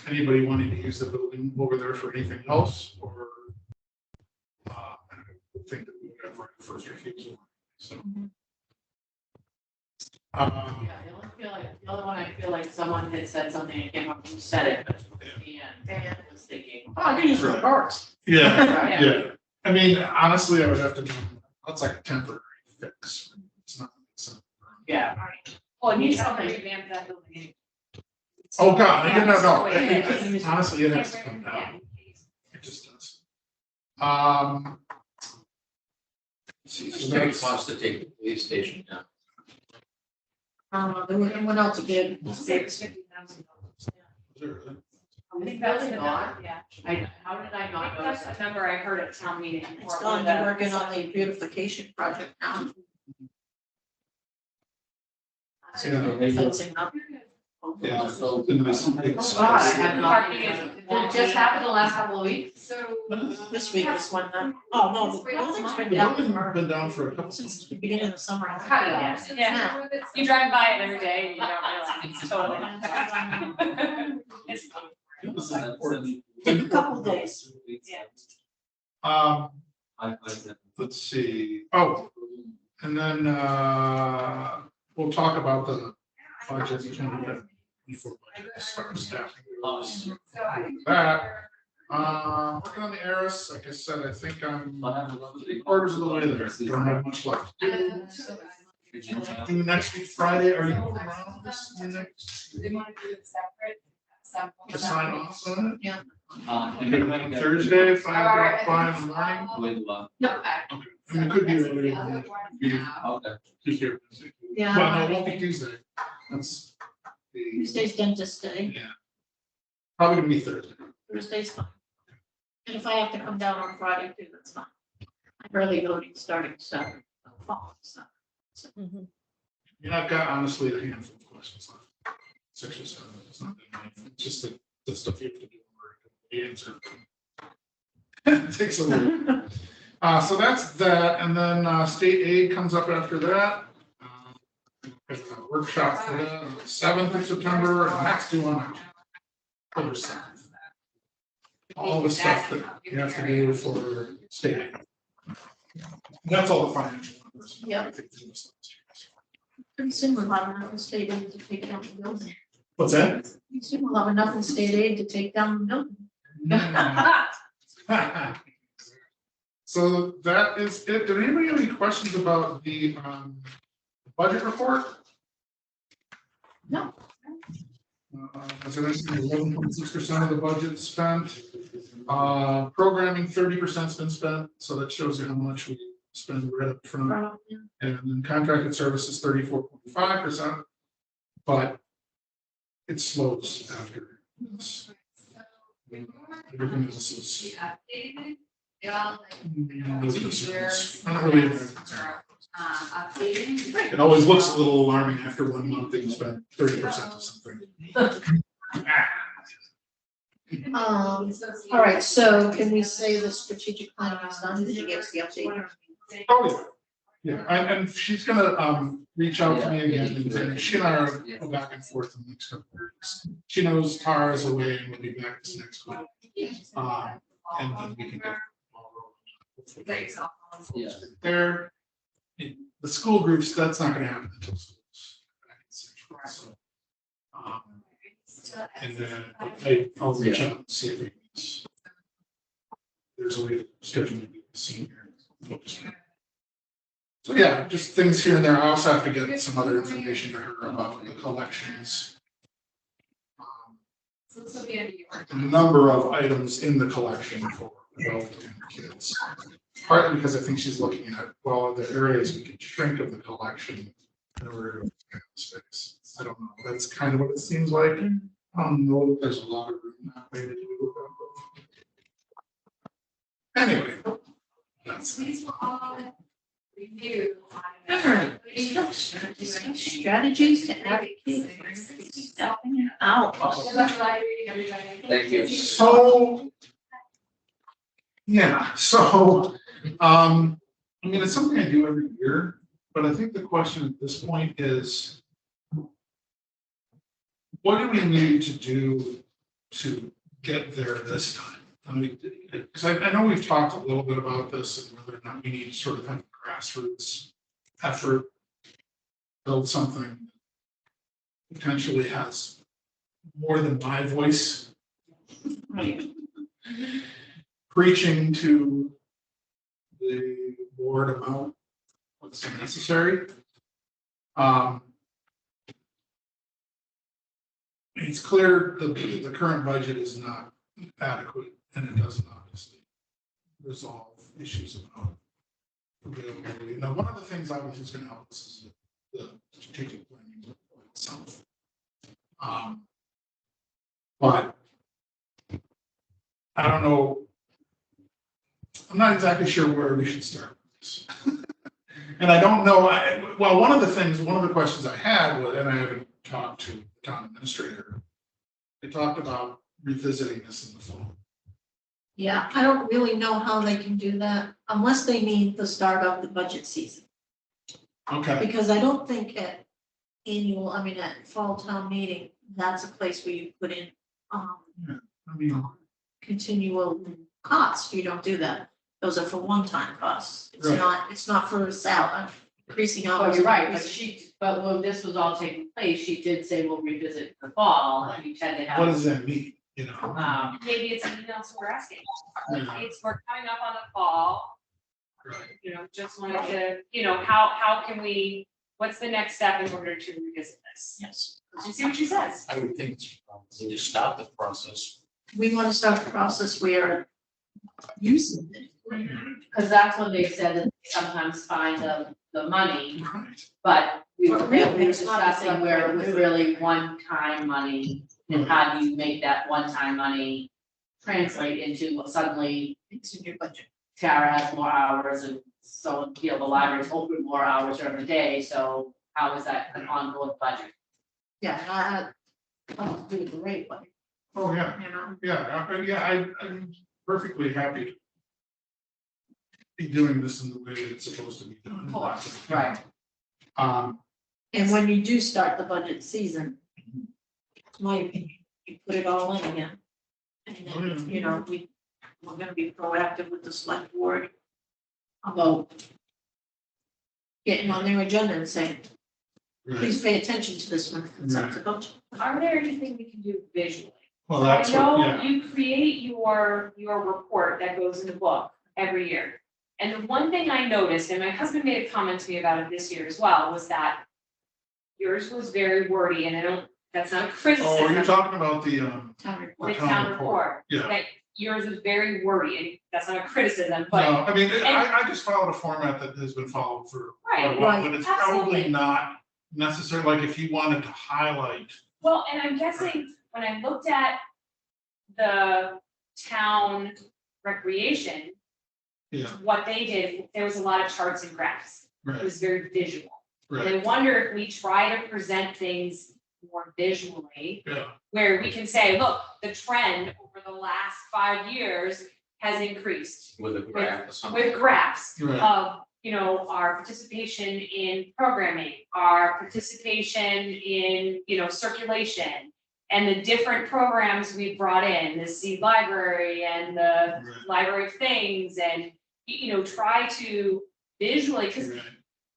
anybody wanting to use the building over there for anything else, or I would think that we would have right of first refusal. So. Yeah, the only one I feel like someone had said something, I can't remember who said it, but at the end, I was thinking, oh, I can use it for parks. Yeah, yeah. I mean, honestly, I would have to do, that's like a temporary fix. It's not. Yeah. Well, it needs to revamp that building. Oh, God, no. Yeah. Honestly, it has to come down. It just does. Let's see, It's so very that's, cost to take the police station down. There was anyone else again? $50,000. I think that's Not. yeah. How did I I not think notice that's that? the number I heard at town meeting. It's gone, they're working on the beautification project now. Yeah. Fencing up. yeah. So, Oh, God, I have not. Parking is- It just happened the last couple of weeks. This week is when oh, no, the building's been down Been down for a couple. since the beginning of the summer. Yeah. You drive by it every day and you don't realize it's totally. It's Take a couple days. Yeah. Let's see, oh, and then, we'll talk about the budget before budget starts staffing. That, working on the Eris, like I said, I think I'm 3/4 of the way there, don't have much left. Do next week, Friday, are you around this next? They want to do it separate. To sign off on it? Yeah. Thursday, 5 in the morning? No. I mean, it could be earlier than that. Okay. Be here. Yeah. Well, no, it won't be Tuesday. That's the, Tuesday's dentist day, yeah. Probably gonna be Thursday. Thursday's fine. And if I have to come down on Friday too, that's fine. I'm early voting starting Saturday. So. Yeah, I've got honestly a handful of questions left. 6 or 7, it's not that many, it's just the stuff you have to do. The answer. It takes a little. So that's that, and then state aid comes up after that. There's a workshop for that on the 7th of September, and that's due on October 7th. All the stuff that you have to do for state aid. That's all the financial numbers. Yep. Pretty soon we'll have enough in state aid to take down the building. What's that? Pretty soon we'll have enough in state aid to take down the building. So that is it. Did anybody have any questions about the budget report? No. As I mentioned, 11.6% of the budget spent. Programming 30%'s been spent, so that shows you how much we spend right up front. And then contracted services 34.5%, but it slows after this. Everything else is. It always looks a little alarming after 1 month that you spend 30% of something. All right, so can we say the strategic plan is done? Did you give us the update? Oh, yeah. Yeah, and she's gonna reach out to me again, and she and I are go back and forth in the next couple of weeks. She knows Tara's away and we'll be back this next week. And then we can go. Yeah. There, the school groups, that's not gonna happen until schools. So, and then I'll reach out and see if there's a way to schedule maybe a senior focus group. So yeah, just things here and there. I also have to get some other information to her about the collections. The number of items in the collection for adult and kids. Partly because I think she's looking at, well, the areas we could shrink of the collection in order to expand space. I don't know. That's kind of what it seems like. know that there's a lot of room that way to do it. Anyway. That's, These will all review. Alright. Strategies to advocate. Out. Thank you. so. Yeah, so, I mean, it's something I do every year, but I think the question at this point is, what do we need to do to get there this time? I mean, because I know we've talked a little bit about this and whether or not we need to sort of have a grassroots effort, build something that potentially has more than my voice preaching to the board about what's necessary. It's clear the current budget is not adequate, and it doesn't obviously resolve issues about availability. Now, one of the things obviously is going to help us is the strategic planning itself. But I don't know. I'm not exactly sure where we should start with this. And I don't know, well, one of the questions I had was, and I haven't talked to the town administrator, they talked about revisiting this in the fall. Yeah, I don't really know how they can do that unless they mean the start of the budget season. Okay, Because I don't think at at fall town meeting, that's a place where you put in, I mean, continual costs. You don't do that. Those are for one-time costs. Right. It's not for increasing Oh, hours. you're right, but when this was all taking place, she did say we'll revisit in the fall, and you tend to what have, does that mean, you know? Maybe it's something else we're asking. Yeah, We're coming up on the fall, right. just wanted to, how can we, what's the next step in order to revisit this? Yes. And see what she says. I would think it's probably to start the process. We want to start the process where using it. because that's when they said that they sometimes find the money, Right. but we were But really, really it's not discussing where it was exactly- really one-time money, and how do you make that one-time money translate into what suddenly It's in your budget. Tara has more hours, and so, the library's open more hours during the day, so how is that an ongoing budget? Yeah, I don't do the right way. Oh, yeah, You know, yeah, I'm perfectly happy to be doing this in the way that it's supposed to be done. Of course, right. and when you do start the budget season, my opinion, you put it all in again. And then, we're gonna be proactive with the select board about getting on their agenda and saying, Right. please pay attention to this one, it's up to budget. Are there anything we can do visually? Well, that's I know what, yeah, you create your report that goes in the book every year. And the one thing I noticed, and my husband made a comment to me about it this year as well, was that yours was very wordy, and that's not a criticism. oh, you're talking about the, Town report. The town report, yeah. that yours is very wordy, and that's not a criticism, but No, I mean, I just followed a format that has been followed for quite a Right, while, but it's probably absolutely. not necessary, like if you wanted to highlight. well, and I'm guessing when I looked at the town recreation, Yeah, what they did, there was a lot of charts and graphs. It right, was very visual. And right, I wonder if we try to present things more visually, yeah, where we can say, look, the trend over the last 5 years has increased With a graph or something. with graphs right, of, our participation in programming, our participation in, circulation, and the different programs we brought in, the Seed Library and the right, Library of Things, and, try to visually, because right,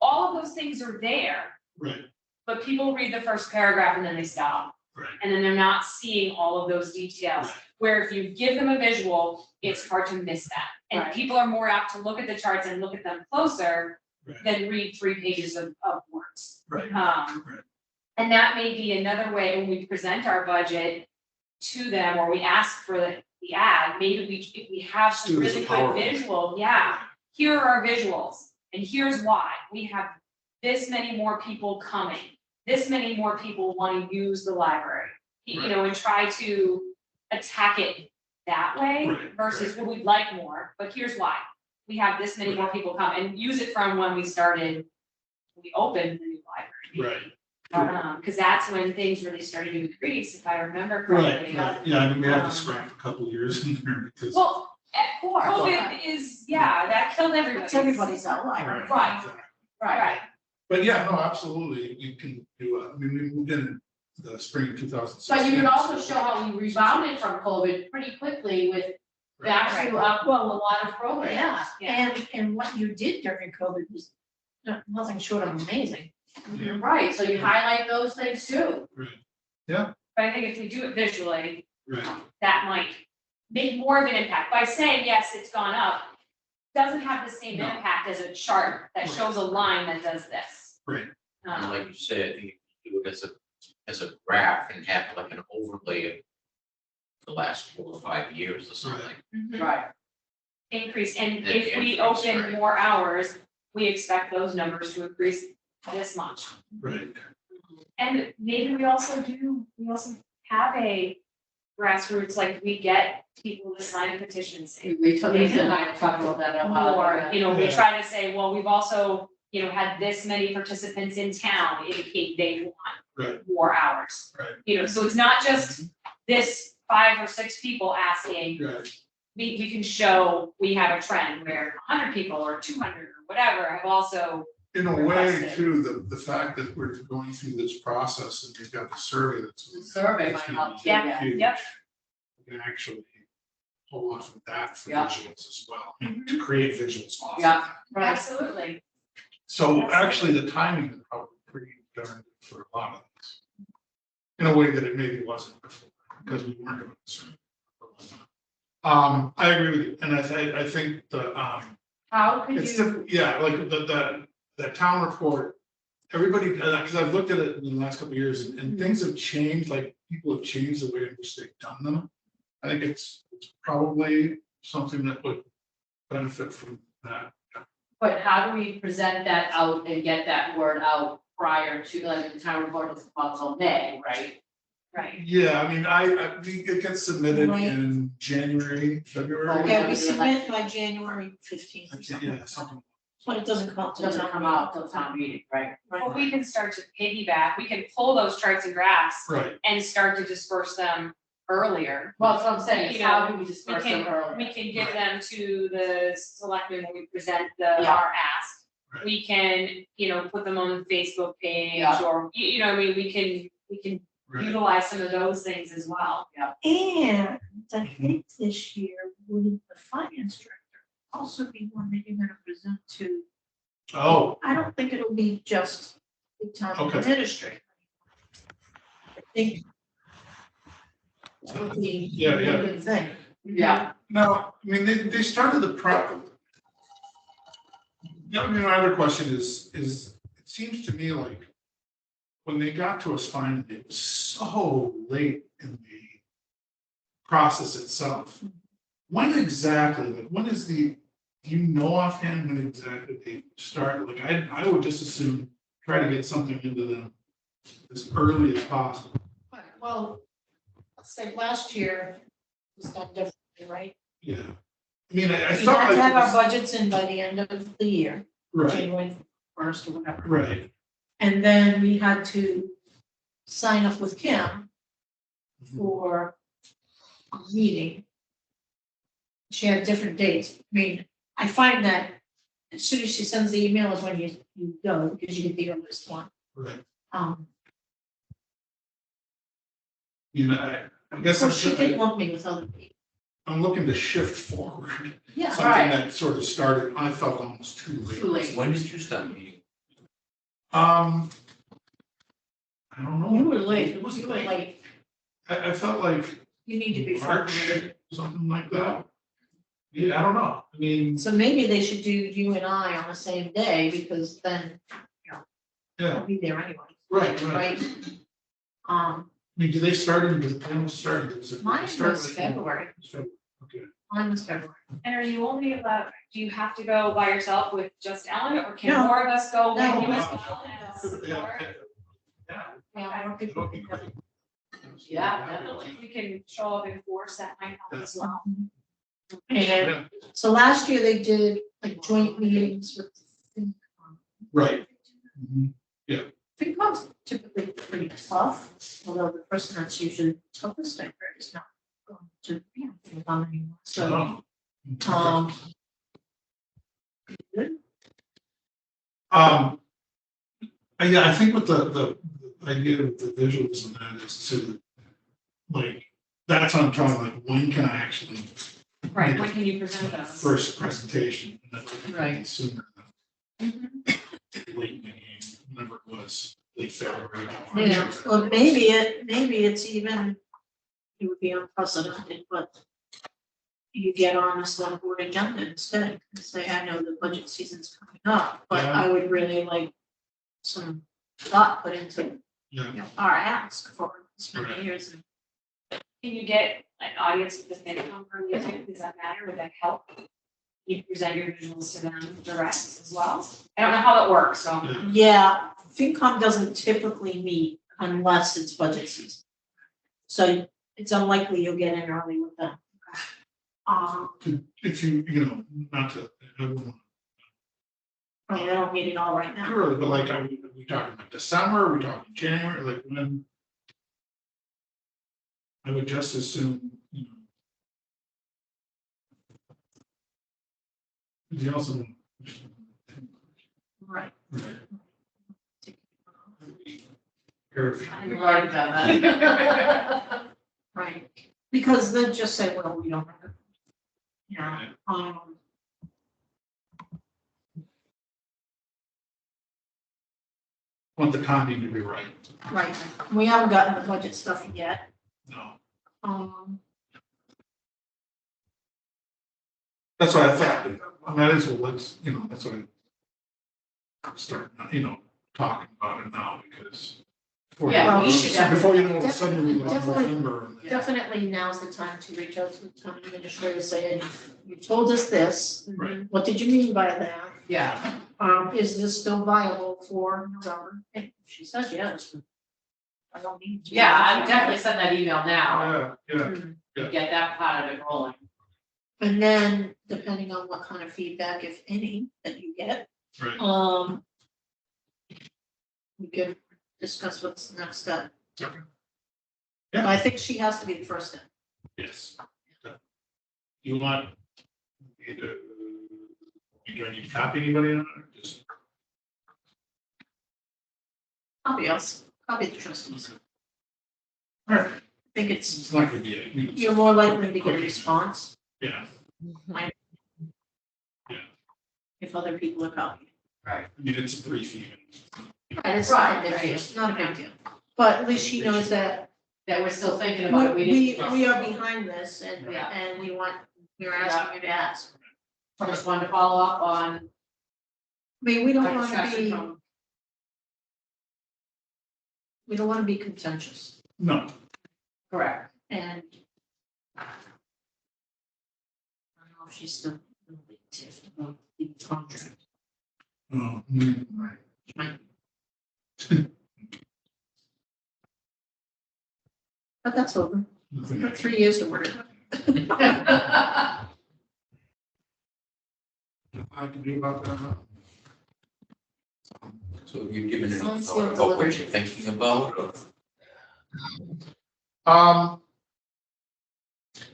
all of those things are there, right, but people read the first paragraph and then they stop. right. And then they're not seeing all of those details, where if you give them a visual, it's hard to miss that. And Right. people are more apt to look at the charts and look at them closer Right. than read 3 pages of words. Right. Right. And that may be another way when we present our budget to them, or we ask for the ad, maybe if we have some Do it as a really good PowerPoint. visual, here are our visuals, and here's why. We have this many more people coming, this many more people want to use the library. you know, and try to attack it that way Right, versus, well, we'd like more, but here's why. We have this many more people come and use it from when we started, we opened the new library. Right. Cause that's when things really started to increase, if I remember Right, correctly. yeah, I mean, we had to scrap a couple of years in there because. Well, COVID is, yeah, that killed everybody. It's everybody's library. Right. Exactly. Right, But yeah, no, absolutely, you can do, I mean, we moved in the spring of 2016. But you could also show how we rebounded from COVID pretty quickly with back to, well, a lot of programs. Yeah, and what you did during COVID was nothing short of amazing. Yeah. Right, so you highlight those things too. but I think if we do it visually, Right, that might make more of an impact. By saying, yes, it's gone up, doesn't have the same No. impact as a chart that shows a line that does this. right, And like you said, you do it as a graph and have like an overlay of the last 4 or 5 years or something. Right. Increase, and The if we increase, open right. more hours, we expect those numbers to increase this much. right. And maybe we also have a grassroots, like we get people to sign petitions. Lisa and I talked about that a while Or, ago. you know, we Yeah. try to say, well, we've also, you know, had this many participants in town indicate they want Right. more hours. Right. You know, so it's not just this 5 or 6 people asking, Right, we can show we have a trend where 100 people or 200 or whatever have also, in a way Requested. too, the fact that we're going through this process and you've got the survey that's. The survey might help too, Yeah. huge. Yep. You can actually pull off of that for Yeah. visuals as well, to create visuals off of Yeah. that. Right. absolutely. So actually, the timing is probably pretty darn good for a lot of this. In a way that it maybe wasn't before, because we weren't doing this. I agree with you, and I think the, How could it's, you, yeah, like the town report, everybody, because I've looked at it in the last couple of years, and things have changed, like, people have changed the way in which they've done them. I think it's probably something that would benefit from that. but how do we present that out and get that word out prior to, like, the town report was about till May, right? Right. Yeah, I mean, it gets submitted Right. in January, February. Yeah, we submit by January 15th or something, Yeah, something. but it doesn't come It till doesn't town come meeting. out till town meeting, right? But we can start to piggyback, we can pull those charts and graphs Right, and start to disperse them earlier. Well, that's what I'm saying, is You how know, do we disperse them earlier? We can give them to the selectmen when we present Yeah. our ask. Right. We can, you know, put them on the Facebook page Yeah. or, you know, I mean, we can right. utilize some of those things as well. And I think this year, will the finance director also be one that you're gonna present to? Oh, I don't think it'll be just the town Okay. administrator. I think it'll be Yeah, a yeah. good thing. Yeah, now, I mean, they started the pro. Yeah, I mean, my other question is, it seems to me like when they got to us finally, it was so late in the process itself. When exactly, like, when is do you know offhand when exactly they started? Like, I would just assume try to get something into them as early as possible. Well, let's say last year was done differently, right? Yeah. I mean, I We felt had like. to have it our was- budgets in by the end of the year, Right, January 1st or whatever. right. And then we had to sign up with Kim for a meeting. She had different dates. I mean, I find that as soon as she sends the email is when you go, because you get the earliest one. Right. You know, I guess So she didn't lump me with other people. I'm looking to shift forward. Yeah. Something right. that sort of started, I felt almost too late. Too late. When did you start meeting? I don't know. You were late. It was You were late. late. I felt like You need to be March, front. something like that. Yeah, I don't know. I mean, So maybe they should do you and I on the same day, because then yeah, I'll be there anyway. right. Right? I mean, do they start in, the panel started? Mine was February. Okay. Mine was February. And are you only allowed, do you have to go by yourself with just Ellen, or can No. more of us go with No. you as No. well? and Yeah, support? yeah. Yeah, more people. That'd be great. Yeah, definitely. We can show up in force, that might help as well. And Yeah, so last year they did like joint meetings with FinCom. right. Mhm. FinCom's typically pretty tough, although the person that's usually toughest I heard is not going to be on FinCom anymore, so, Oh. um. Yeah, I think with the idea of the visuals and that is to, like, that's what I'm talking, like, when can I actually Right, when can you present those? first presentation? And then I Right. can sooner than late May, whenever it was, late February. Yeah, well, maybe it's even, it would be unprecedented, but you get on a select board agenda instead, and say, I know the budget season's coming up, but Yeah. I would really like some thought put into, Yeah, our ask for this many Right. years. And Can you get an audience with the FinCom from YouTube? Does that matter? Would that help? You present your visuals to them direct as well? I don't know how that works, so. yeah, Yeah, FinCom doesn't typically meet unless it's budget season. So it's unlikely you'll get in early with them. if you know, not to, I wouldn't want I mean, I don't need it all right to now. early, but like, are we talking like December, are we talking January, like when? I would just assume, you know. You also. Right. You're right about that. Right, because they'll just say, well, we don't have it. Yeah, Want the timing to be right, right, we haven't gotten the budget stuff yet, no, that's why I thought, I mean, that is, well, let's, you know, that's why I start, you know, talking about it now, because. before you- Yeah, we should Before you know, suddenly we lost definitely- November. and- definitely now's the time to reach out to the town administrator, saying, you told us this. Right. What did you mean by that? Yeah, Is this still viable for November? And she says yes. I don't need to. yeah, I would definitely send that email now, Yeah, to get that part of it rolling. And then, depending on what kind of feedback, if any, that you get, right, we could discuss what's the next step. okay, But I think she has to be the first step. yes. You want, me to, do I need to copy anybody on it, just? Copy the trustees. All right, I think it's, it's not gonna be a. you're more likely to get a response Yeah, if other people are copying. I mean, it's a brief even. And it's not a big Right, deal, right. it's not a big deal. But at least she knows that That we're still thinking about it, we are behind this and, Yeah. and we're asking you to ask. just wanted to follow up on. I mean, we don't our want to discussion be, from- we don't want to be contentious No, Correct. and I don't know if she's still really tiffed about the contract. no, right. She might. But that's over. Nothing For else. 3 years to work. I can do about that. So have you given any Sounds thought good. about what you're thinking about, or?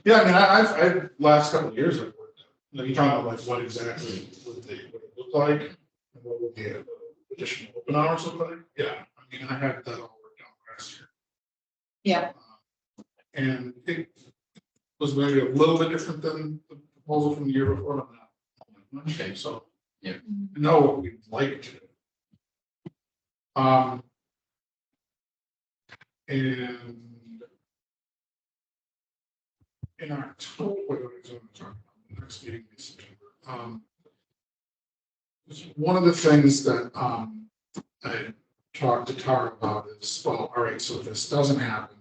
Yeah, I mean, I've last couple of years I've worked, like, you're talking about like what exactly would it look like? And what would the additional open hours look like? Yeah, I mean, I had that all worked out last year. Yeah. And it was maybe a little bit different than the proposal from the year before, but not much, Okay. so. Yeah. I know what we'd like to do. And in October, what is what I'm talking about, the next meeting in September. One of the things that I talked to Tara about is, well, all right, so if this doesn't happen,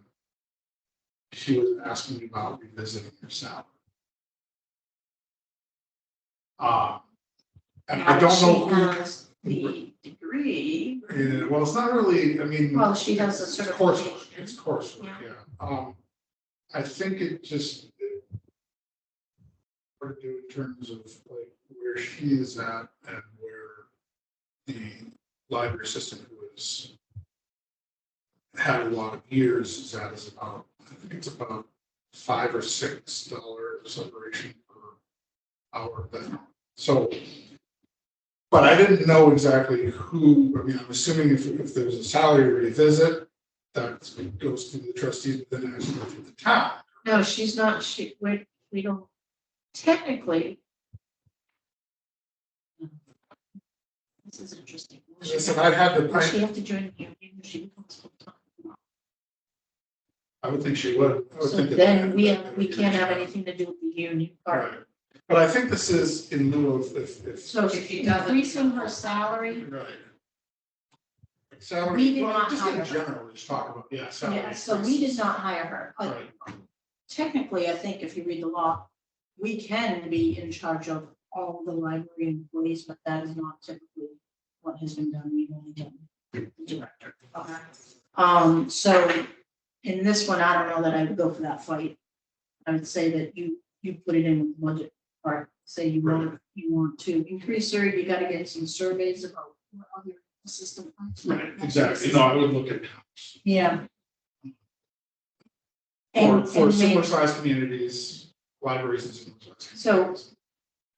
she was asking me about revisiting her salary. And I don't know She who, has the degree. Yeah, well, it's not really, I mean. Well, she has a it's certification. coursework, It's coursework, Yeah. yeah. I think it just. What to do in terms of like where she is at and where the library assistant who has had a lot of years is at is about, I think it's about $5 or $6 separation per hour. So, but I didn't know exactly who, I mean, I'm assuming if there's a salary revisit, that goes to the trustees, but then it has to go through the town. No, she's not, we don't, technically. This is interesting. Listen, I had to, Does she have to join the union if she becomes full-time? I would think she would. I would So think that- then we can't have anything to do with the union part. Right. But I think this is in lieu of if. So If she doesn't- increasing her salary, Right. We Salary, did well, not just in hire her. general, just talk about, yeah, salary. yeah, so we did not hire her, but Right, technically, I think if you read the law, we can be in charge of all the library employees, but that is not typically what has been done. We've only done the director. So in this one, I don't know that I would go for that fight. I would say that you put it in with the budget part, say you want to increase her, you gotta get some surveys about what other assistant. right, exactly. No, I would look at Yeah. for And similar maybe, sized communities, libraries and similar sized. so communities.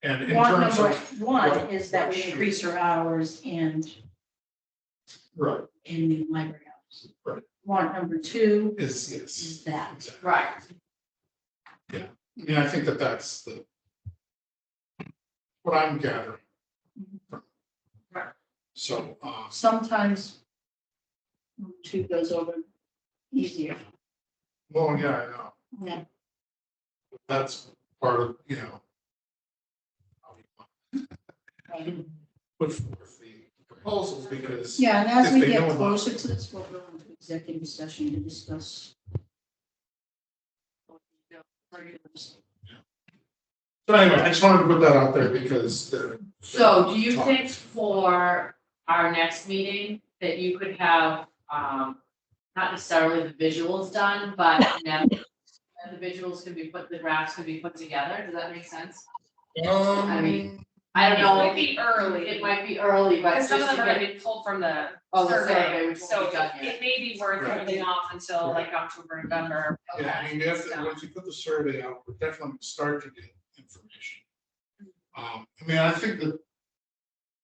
And in want terms number of, one what- is that we what she- increase her hours and right, in the library hours. Right. Want number two yes, is that. exactly. Right. I mean, I think that that's the, what I'm gathering. Right. So, Sometimes two goes over easier. well, yeah, I know. Yeah. That's part of, how you put forth the proposals because. Yeah, and as If we they know get about closer it. to this, we'll go into executive session to discuss. So anyway, I just wanted to put that out there because. So do you think for our next meeting that you could have, not necessarily the visuals done, but now the visuals can be put, the graphs can be put together? Does that make sense? I mean, I don't It know. might be early. It might be early, but Because some of just them to are get- gonna be pulled from the Oh, the survey, survey, which won't so be done yet. it may be worth Right. holding off until Right. like October, November. Yeah, I mean, you have to, once you put the survey out, we're definitely gonna start to get information. I mean, I think that.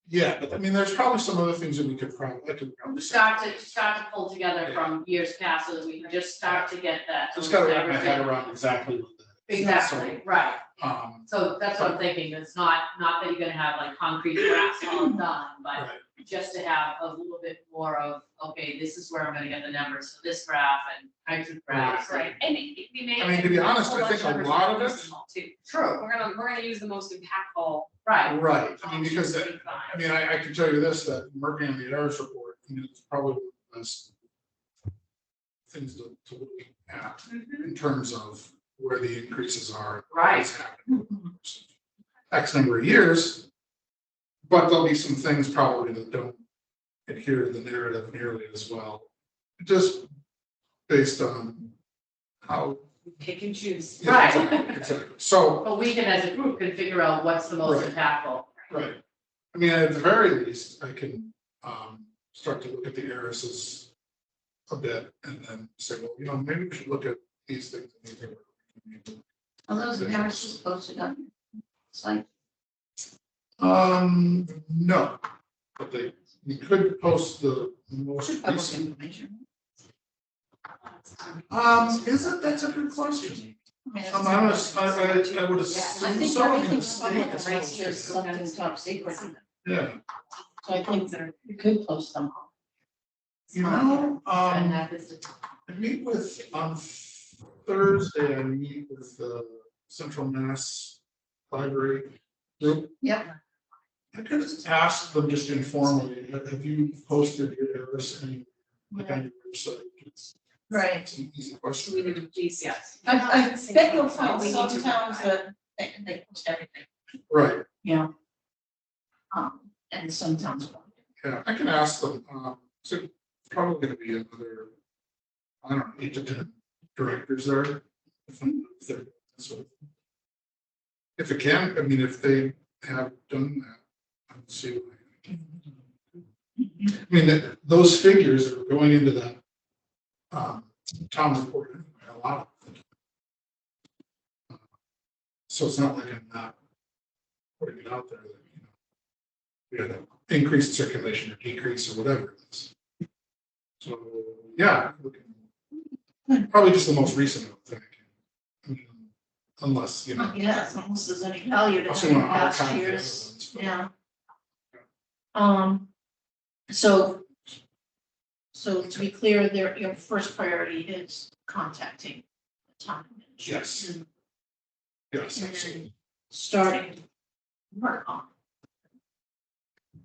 Yeah, but I mean, there's probably some other things that I could probably. start to pull together from years past so that we can just start to get that. Just gotta wrap my head around exactly what that. is. Exactly, right. So, So that's what I'm thinking. It's not that you're gonna have like concrete graphs all done, but right, just to have a little bit more of, okay, this is where I'm gonna get the numbers for this graph and types of graphs. Right, and we may. I mean, to be honest, a I whole think bunch a of lot of numbers it- small, too. True, We're gonna use the most impactful. right. right, I mean, because options we find. I mean, I can tell you this, that working on the errors report, I mean, it's probably one of the best things to look at Mhm. in terms of where the increases are. Right. what's happening over the course of X number of years. But there'll be some things probably that don't adhere to the narrative nearly as well, just based on how. Pick and choose. yeah, Right. Exactly, so. But we can, as a group, can figure out what's the most Right. impactful. Right. I mean, at the very least, I can start to look at the heiresses a bit and then say, well, maybe we should look at these things. And these things. Are those addresses posted on your site? No, but you could post the most Public recent. information. Is it? That's a good question. I mean, I'm honest, I would I assume think so. I mean, everything's the public, state is unless there's posted. something top secret. Yeah, So I think you could post them. and And that is, I meet with, on Thursday, I meet with the Central Mass Library group. Yep. I could ask them just informally, have you posted your errors and like on your website? Right. It's an easy question. We need to please, yes. I bet you'll find some towns that they post everything, Right, you know. And some towns won't Yeah, I can ask them, so probably gonna be another, I don't know, 8 to 10 directors there. If they're sort of- if it can, I mean, if they have done that, I don't see why. I mean, those figures are going into that town report, anyway, a lot of it. So it's not like I'm not putting it out there that, you know, we had an increased circulation or decrease or whatever it is. So, yeah, probably just the most recent, I think. I mean, unless, you know. Yeah, it's almost as any value to Also any wanna past archive the other years, ones, but- yeah. So to be clear, your first priority is contacting the town administrator. Yes. Yes, And absolutely. then starting work on.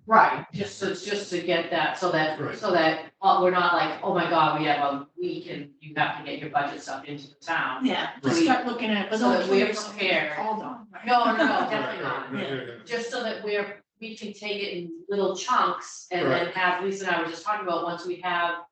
Right, just to get that, so that, Right. we're not like, oh my God, we have a week and you have to get your budget stuff into the town. Yeah, Right. start looking at, but So don't that we're kill yourself prepared. Hold on. right? No, Right, definitely not. right, yeah. Just so that we can take it in little chunks and then Right. have, Lisa and I were just talking about, once we have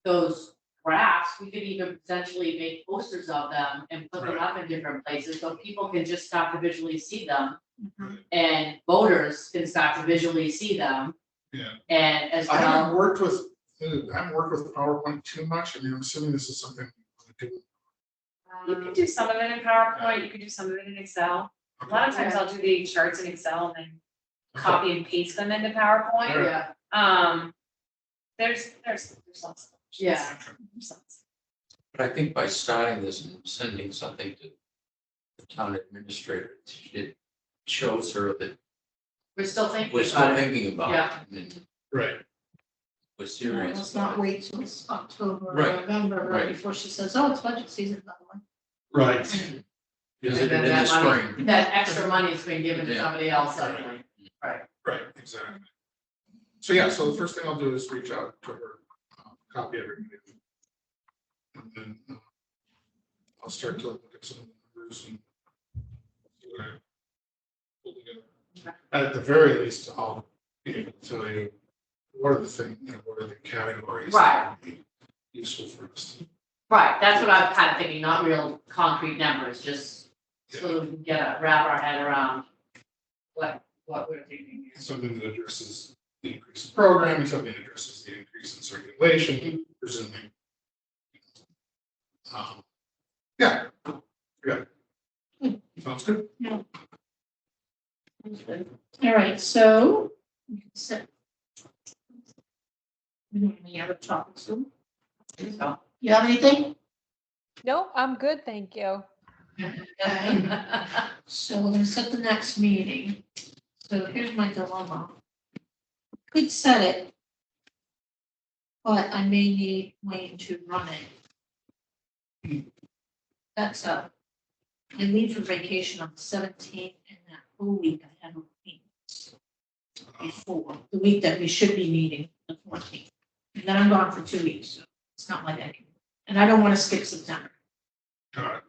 those graphs, we could even potentially make posters of them and put them Right. up in different places, so people can just start to visually see them. Mhm. And voters can start to visually see them. Yeah. And as I haven't well, worked with, PowerPoint too much. I mean, I'm assuming this is something we do. You can do some of it in PowerPoint, you can do some of it in Excel. A lot of times I'll do the charts in Excel and then copy and paste them into PowerPoint. yeah, There's lots of. Yeah. There's lots. But I think by starting this and sending something to the town administrator, it shows her that we're still thinking we're still about it. thinking about Yeah. it. And Right. we're Yeah, serious. let's not about it. wait till it's October or Right, November, right right. before she says, oh, it's budget season, by the way. Right. Is And it then in the that money, spring? that extra money's been given to Yeah. somebody else suddenly. Right, exactly. So, yeah, so the first thing I'll do is reach out to her, copy everything. And then I'll start to look at some of the numbers and see what I pull together. At the very least, I'll be able to tell you what are the things, you know, what are the categories. that would be useful for us. Right, that's what I'm kind of thinking, not real concrete numbers, just so that we can wrap our head around what we're thinking here. Something that addresses the increase in programming, something that addresses the increase in circulation, presuming. Yeah, good. Sounds good. All right, so. we can set- We don't have any other topics, do we? So. You have anything? No, I'm good, thank you. Okay, so we're gonna set the next meeting. So here's my dilemma. Could set it. But I may need Wayne to run it. That's I leave for vacation on the 17th, and that whole week I have a meeting. Before, the week that we should be meeting, the 14th. And then I'm gone for 2 weeks, so it's not like I can, and I don't wanna skip September. Got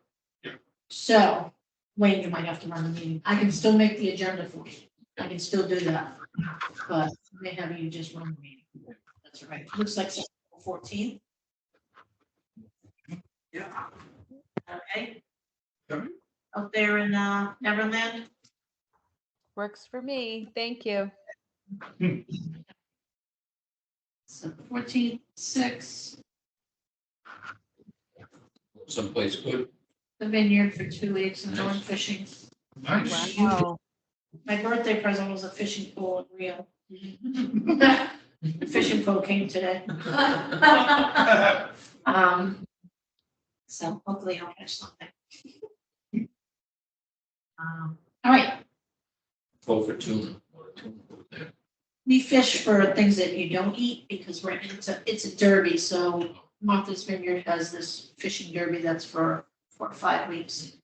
it. So, Wayne, you might have to run the meeting. I can still make the agenda for you. I can still do that. But I may have you just run the meeting. That's all right. Looks like September 14th. Yeah. Okay. Yeah. Out there in Neverland. Works for me, thank you. So 14th, 6, Someplace good. the vineyard for 2 weeks and going fishing. Nice. Wow. My birthday present was a fishing pole in Rio. The fishing pole came today. So hopefully I'll catch something. All right, Go for tuna. Or tuna over there. we fish for things that you don't eat because it's a derby, so Martha's Vineyard has this fishing derby that's for 4 or 5 weeks.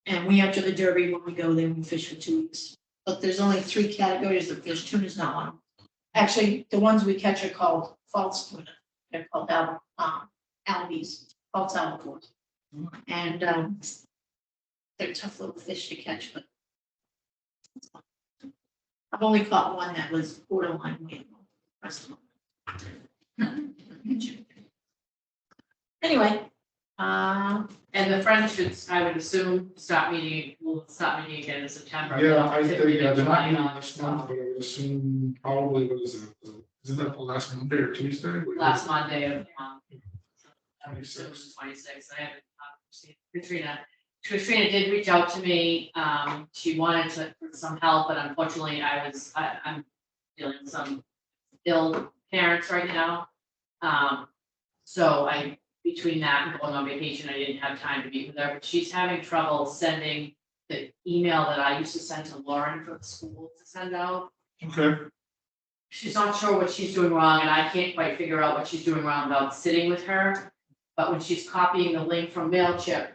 And we enter the derby when we go there, we fish for 2 weeks. But there's only 3 categories of fish, tuna's not one of them. Actually, the ones we catch are called false tuna. They're called albies, false albacores. And they're tough little fish to catch, but I've only caught one that was borderline weight. Anyway, And the Friends should, I would assume, will stop meeting again in September. Yeah, I Typically think, yeah, they're not trying meeting on this so month, but I would assume probably, what is it? Isn't that the last Monday or Tuesday? Last Monday of the month. 26th. 26th. I haven't seen Katrina. Katrina did reach out to me. She wanted for some help, but unfortunately I'm dealing with some ill parents right now. So between that and going on vacation, I didn't have time to meet with her, but she's having trouble sending the email that I used to send to Lauren for the school to send out. Okay. She's not sure what she's doing wrong, and I can't quite figure out what she's doing wrong without sitting with her. But when she's copying the link from MailChimp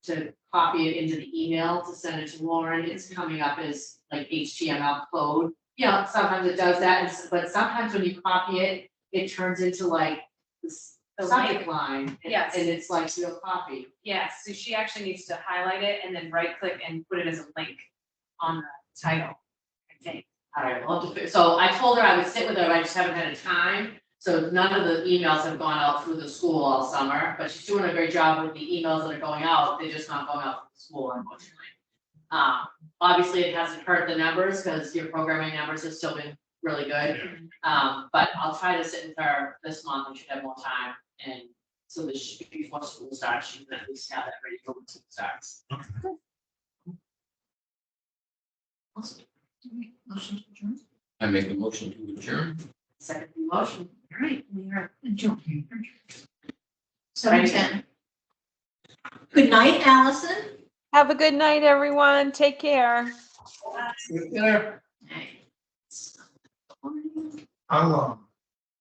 to copy it into the email to send it to Lauren, it's coming up as like HTML code. Yeah, sometimes it does that, but sometimes when you copy it, it turns into like this The subject line. Yes. And it's like real copy. Yes, so she actually needs to highlight it and then right click and put it as a link on the title, I think. All right, so I told her I would sit with her, I just haven't had a time. So none of the emails have gone out through the school all summer, but she's doing a great job with the emails that are going out, they're just not going out to the school, unfortunately. Obviously, it hasn't hurt the numbers, because your programming numbers have still been really good. But I'll try to sit with her this month, we should have more time, and so that before school starts, she can at least have that ready for when school starts. motion to adjourn. I make a motion to adjourn. Second motion. All right, we are adjourned. 7:10. Good night, Allison. Have a good night, everyone. Take care. Yeah. Hey. I'll,